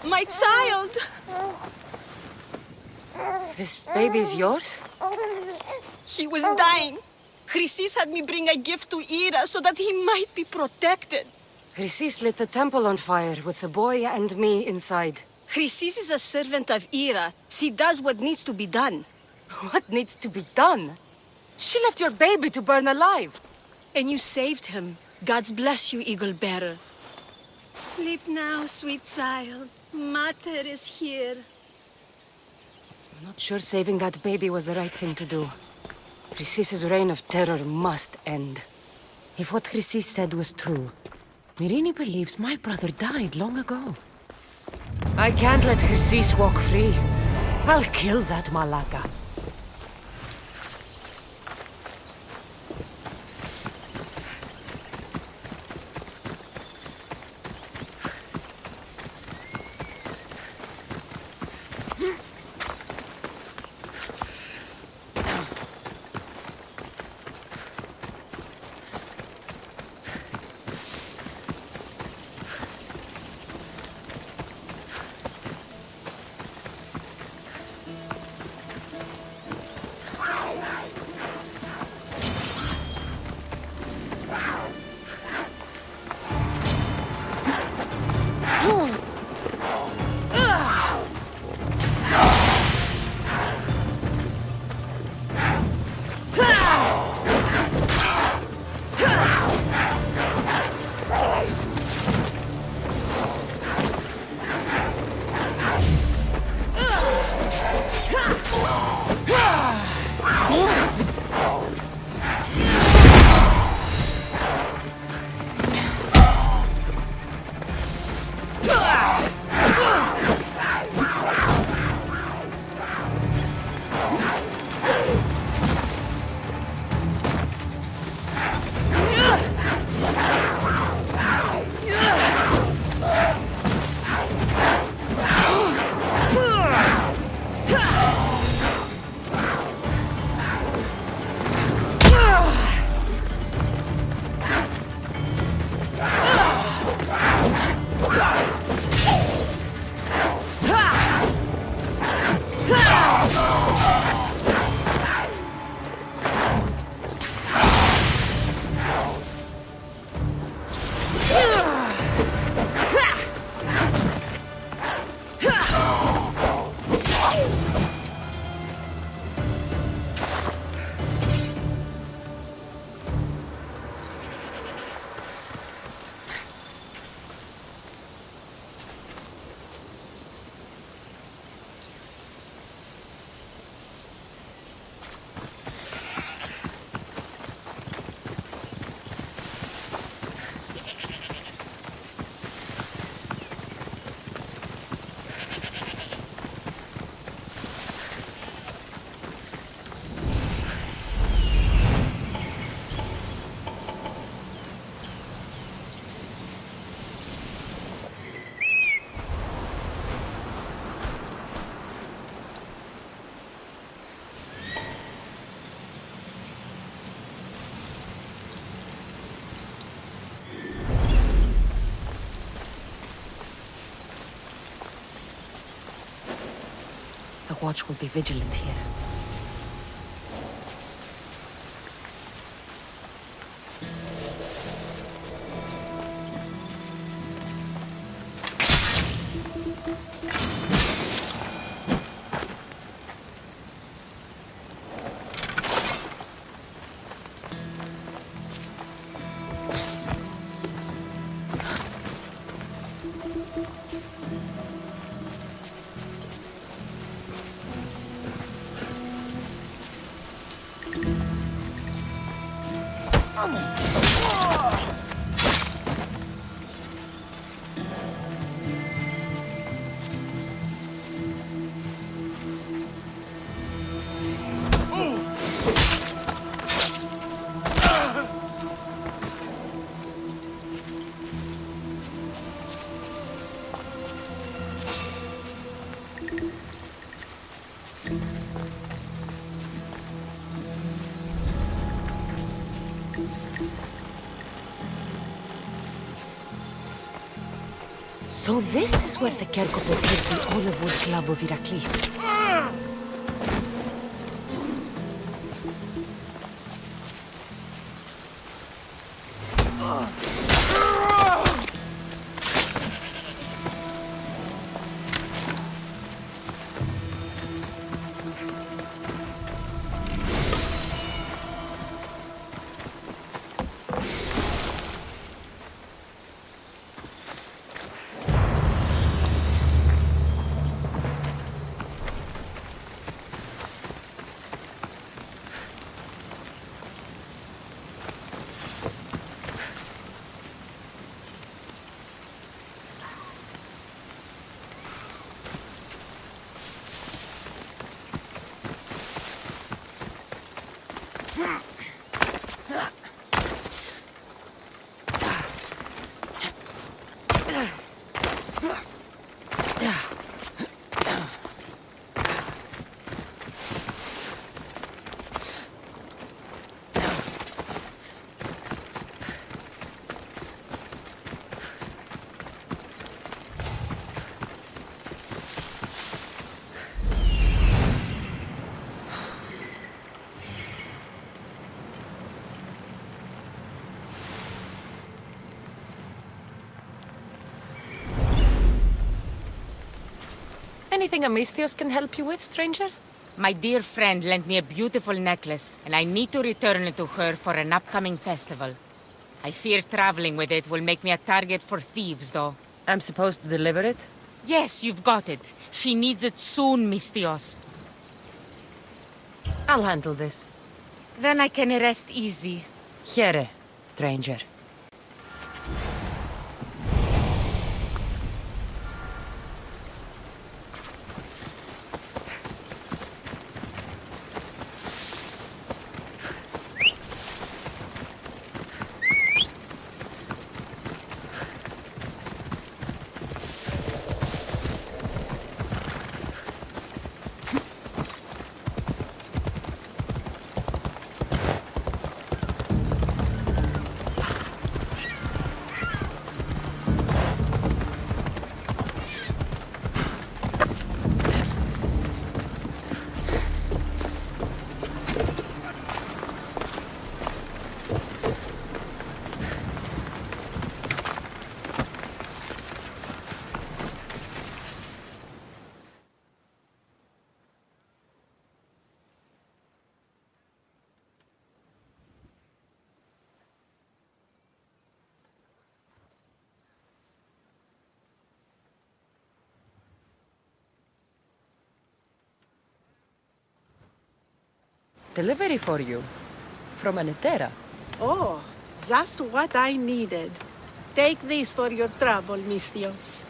My child! This baby's yours? He was dying. Chrysis had me bring a gift to Ira so that he might be protected. Chrysis lit the temple on fire with the boy and me inside. Chrysis is a servant of Ira. She does what needs to be done. What needs to be done? She left your baby to burn alive. And you saved him. Gods bless you, Eagle Bearer. Sleep now, sweet child. Mater is here. I'm not sure saving that baby was the right thing to do. Chrysis's reign of terror must end. If what Chrysis said was true, Myrini believes my brother died long ago. I can't let Chrysis walk free. I'll kill that Malaka. watch will be vigilant here. So this is where the Kerkopes hid the olive wood club of Iraklis. Anything Amistios can help you with, stranger? My dear friend lent me a beautiful necklace, and I need to return it to her for an upcoming festival. I fear traveling with it will make me a target for thieves, though. I'm supposed to deliver it? Yes, you've got it. She needs it soon, Mistios. I'll handle this. Then I can rest easy. Here, stranger. Delivery for you. From Anetera. Oh, just what I needed. Take this for your trouble, Mistios.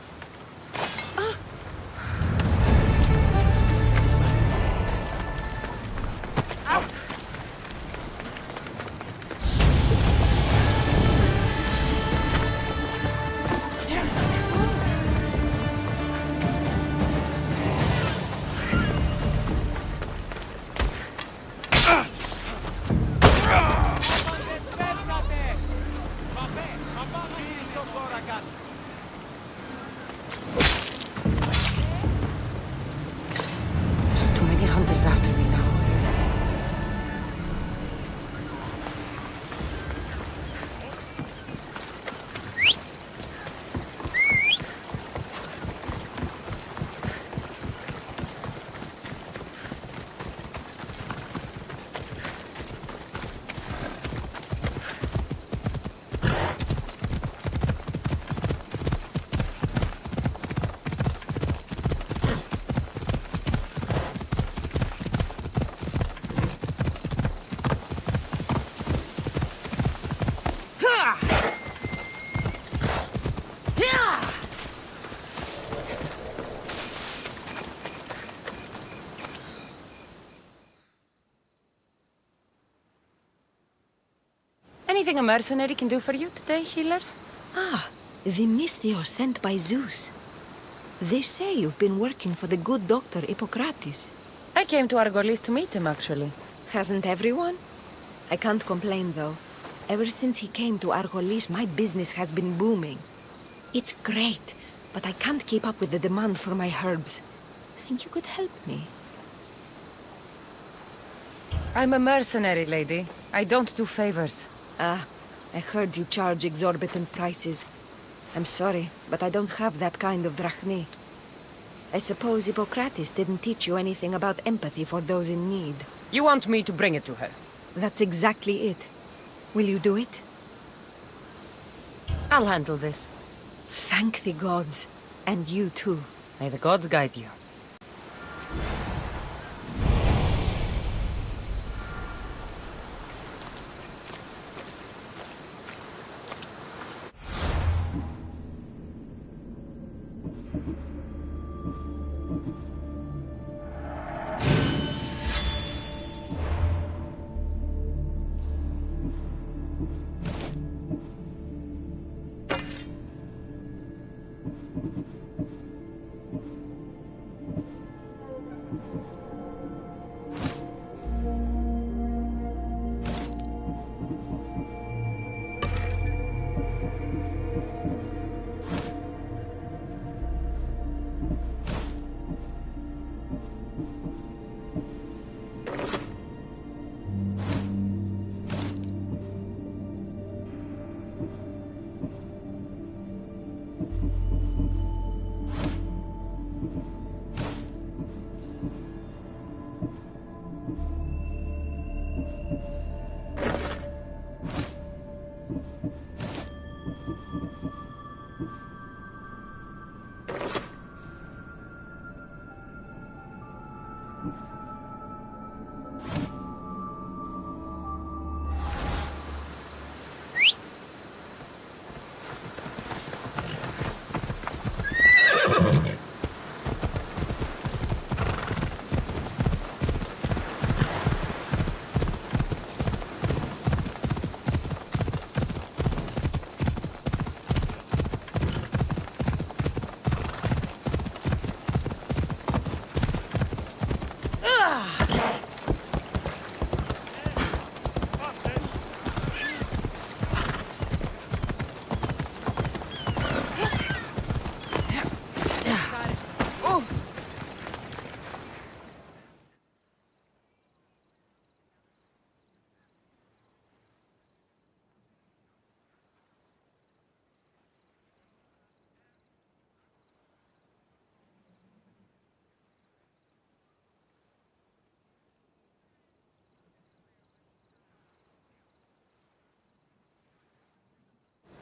Anything a mercenary can do for you today, healer? Ah, the Misthios sent by Zeus. They say you've been working for the good doctor Hippocrates. I came to Argolis to meet him, actually. Hasn't everyone? I can't complain, though. Ever since he came to Argolis, my business has been booming. It's great, but I can't keep up with the demand for my herbs. Think you could help me? I'm a mercenary, lady. I don't do favors. Ah, I heard you charge exorbitant prices. I'm sorry, but I don't have that kind of drachmi. I suppose Hippocrates didn't teach you anything about empathy for those in need. You want me to bring it to her? That's exactly it. Will you do it? I'll handle this. Thank the gods. And you too. May the gods guide you.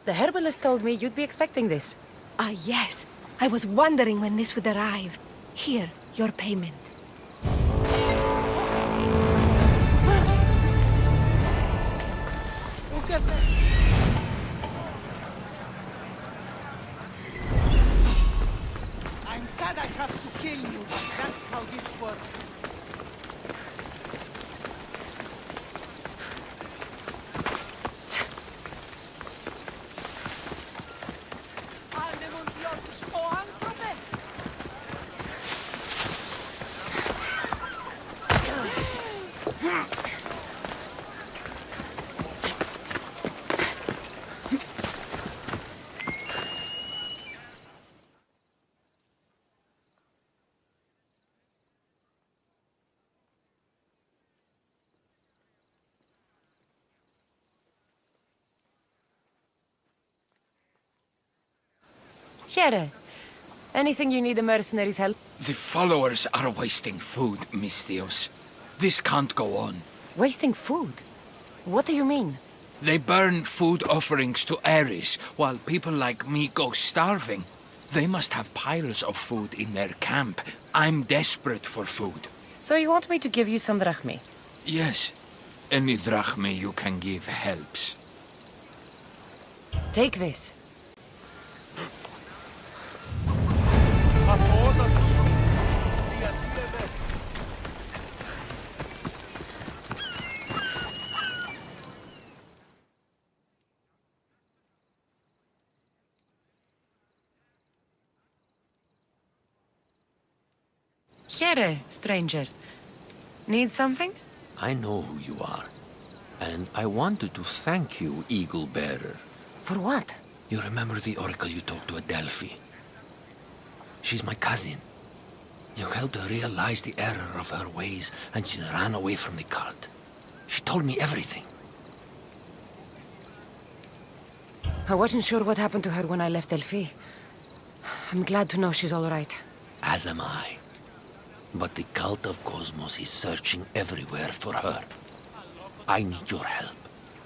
The herbalist told me you'd be expecting this. Ah, yes. I was wondering when this would arrive. Here, your payment. I'm sad I have to kill you, but that's how this works. Here. Anything you need a mercenary's help? The followers are wasting food, Misthios. This can't go on. Wasting food? What do you mean? They burn food offerings to Ares, while people like me go starving. They must have piles of food in their camp. I'm desperate for food. So you want me to give you some drachmi? Yes. Any drachmi you can give helps. Take this. Here, stranger. Need something? I know who you are. And I wanted to thank you, Eagle Bearer. For what? You remember the oracle you talked to at Delphi? She's my cousin. You helped her realize the error of her ways, and she ran away from the cult. She told me everything. I wasn't sure what happened to her when I left Delphi. I'm glad to know she's all right. As am I. But the cult of Cosmos is searching everywhere for her. I need your help.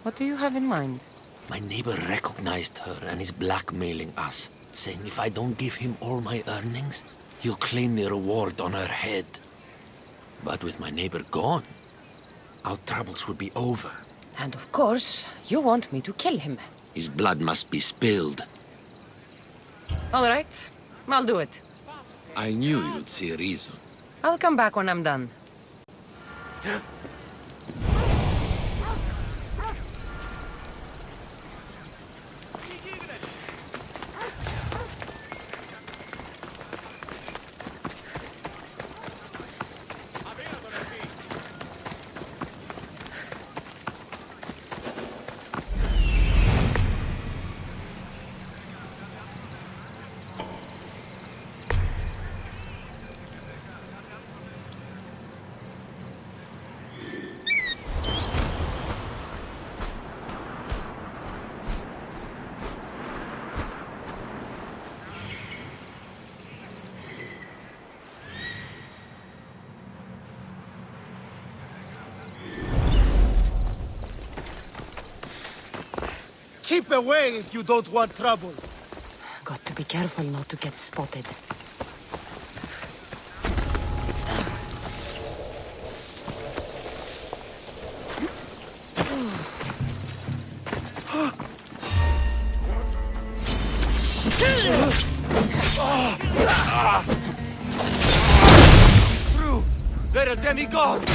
What do you have in mind? My neighbor recognized her and is blackmailing us, saying if I don't give him all my earnings, he'll claim the reward on her head. But with my neighbor gone, our troubles would be over. And of course, you want me to kill him. His blood must be spilled. All right, I'll do it. I knew you'd see reason. I'll come back when I'm done. Keep away if you don't want trouble. Got to be careful not to get spotted. Through! They're a demigod!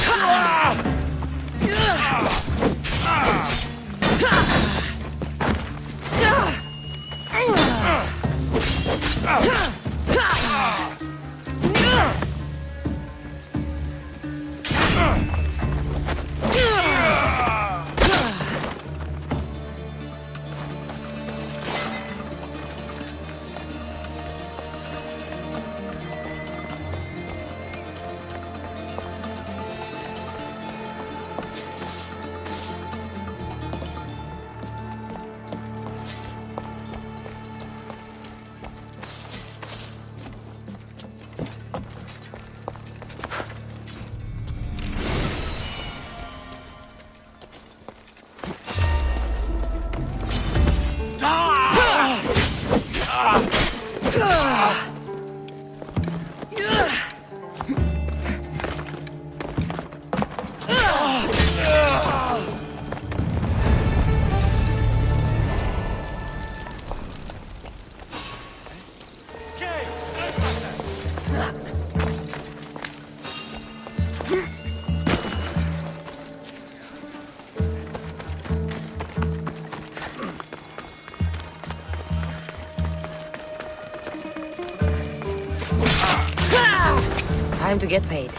Time to get paid.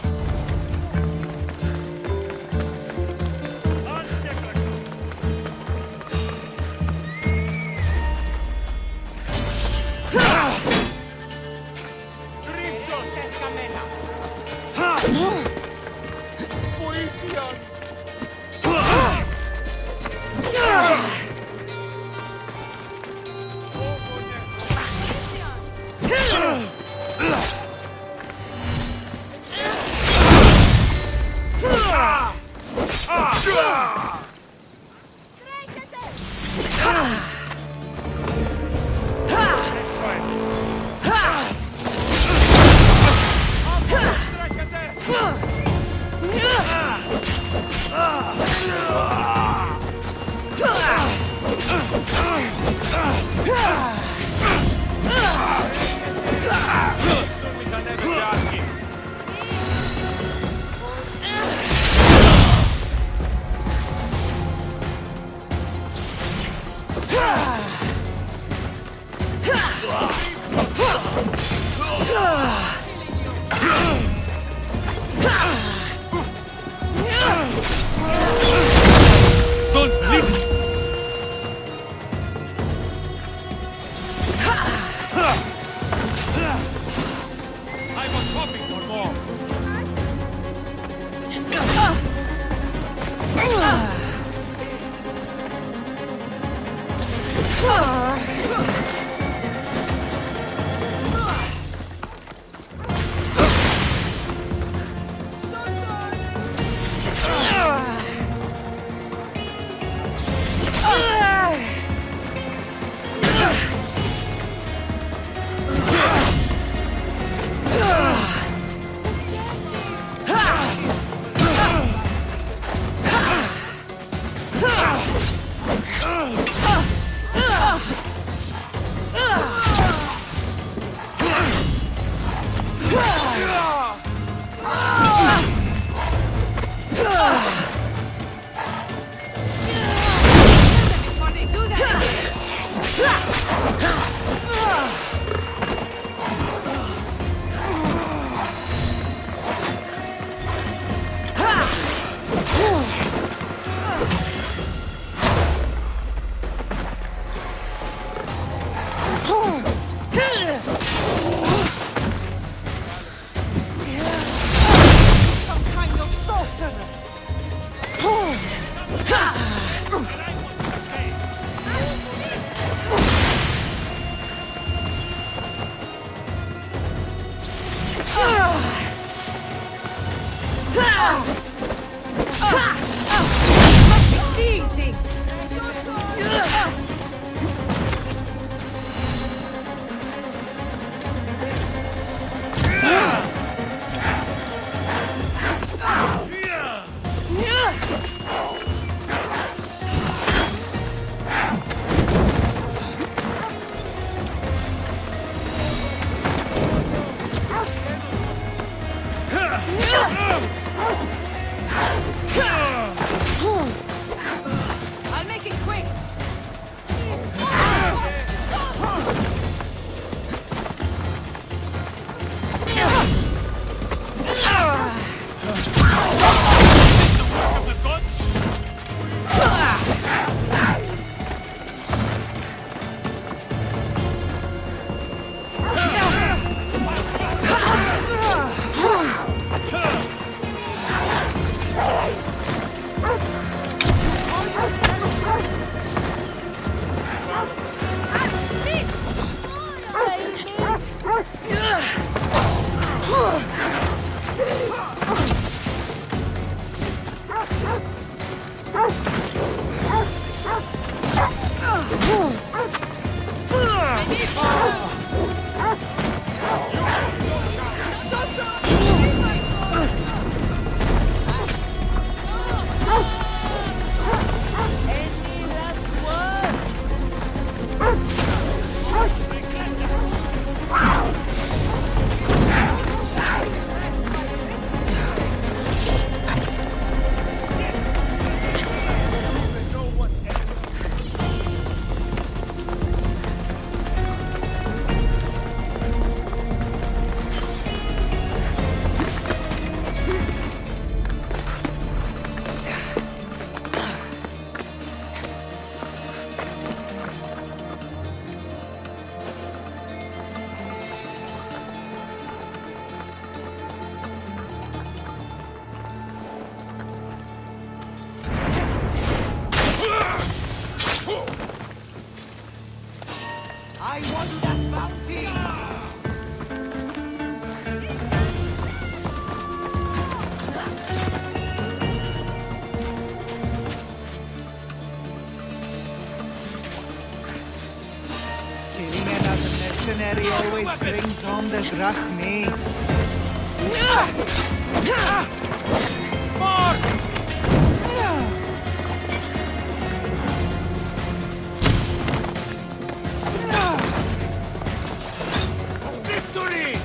See things. I'll make it quick. I want that bounty! Killing another mercenary always brings home the drachmi. More! Victory!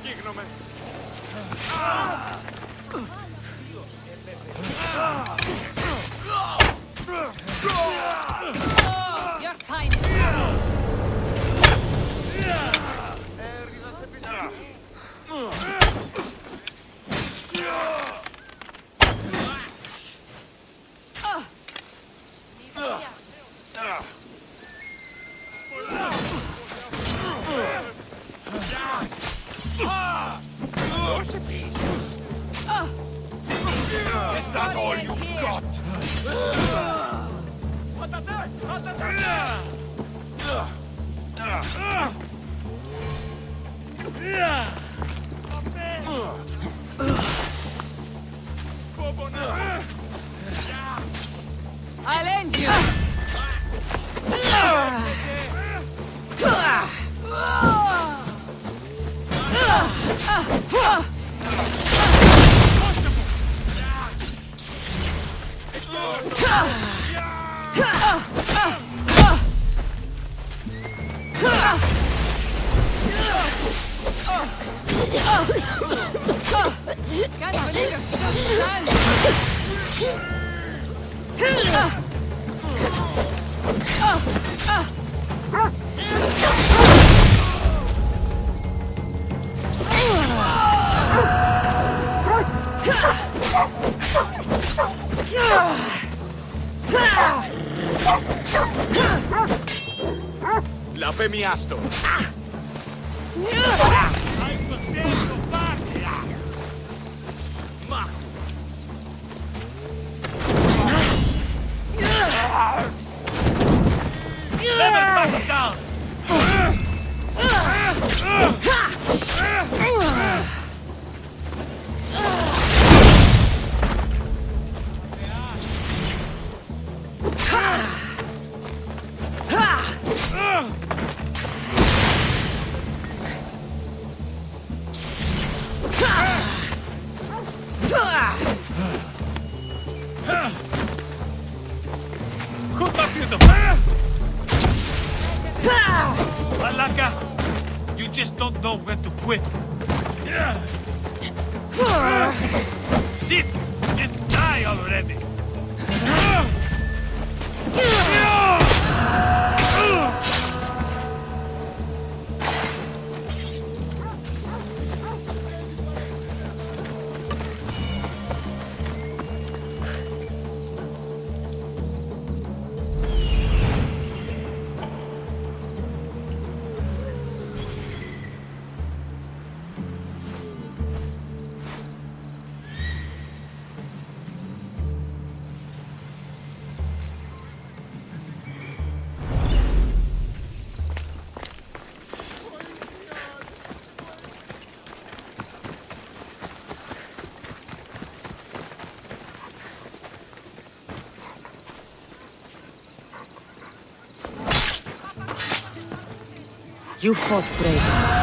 Your time is up. Is that all you've got? I'll end you. Can't believe you're still standing. La femiasto. Malaka, you just don't know when to quit. Sit! Just die already! You fought bravely.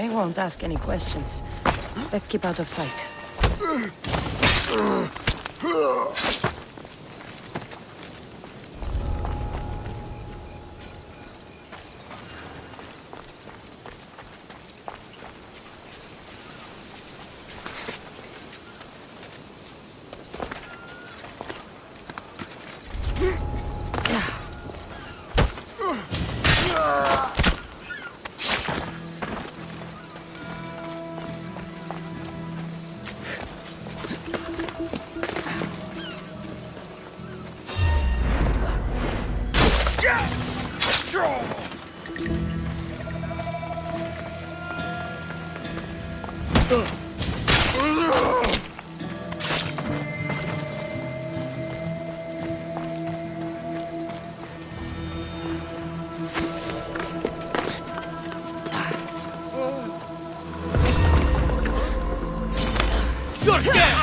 They won't ask any questions. Let's keep out of sight. You're dead!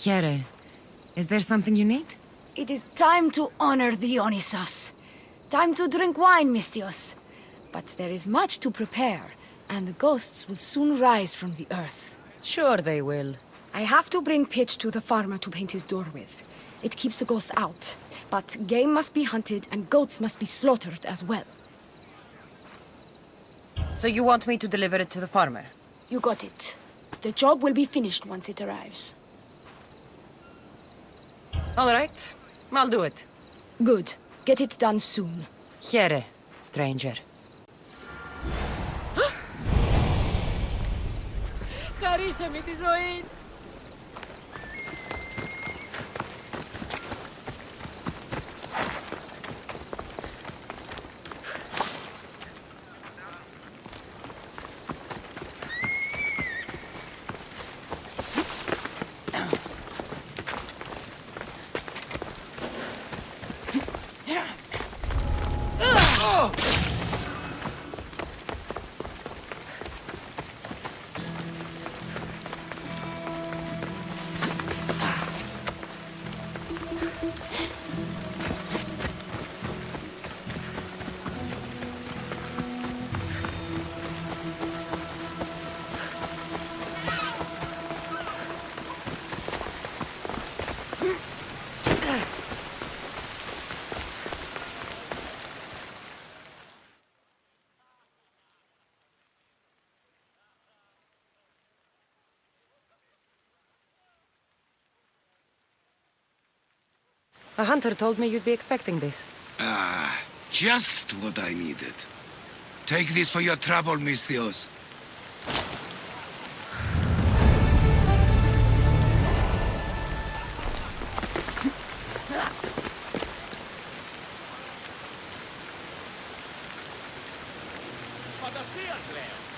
Here, is there something you need? It is time to honor Dionysos. Time to drink wine, Mistios. But there is much to prepare. And the ghosts will soon rise from the earth. Sure they will. I have to bring pitch to the farmer to paint his door with. It keeps the ghosts out. But game must be hunted and goats must be slaughtered as well. So you want me to deliver it to the farmer? You got it. The job will be finished once it arrives. All right. I'll do it. Good. Get it done soon. Here, stranger. Χαρίσαμε τη ζωή. A hunter told me you'd be expecting this. Ah, just what I needed. Take this for your trouble, Miss Theos. Φαντασία πλέον.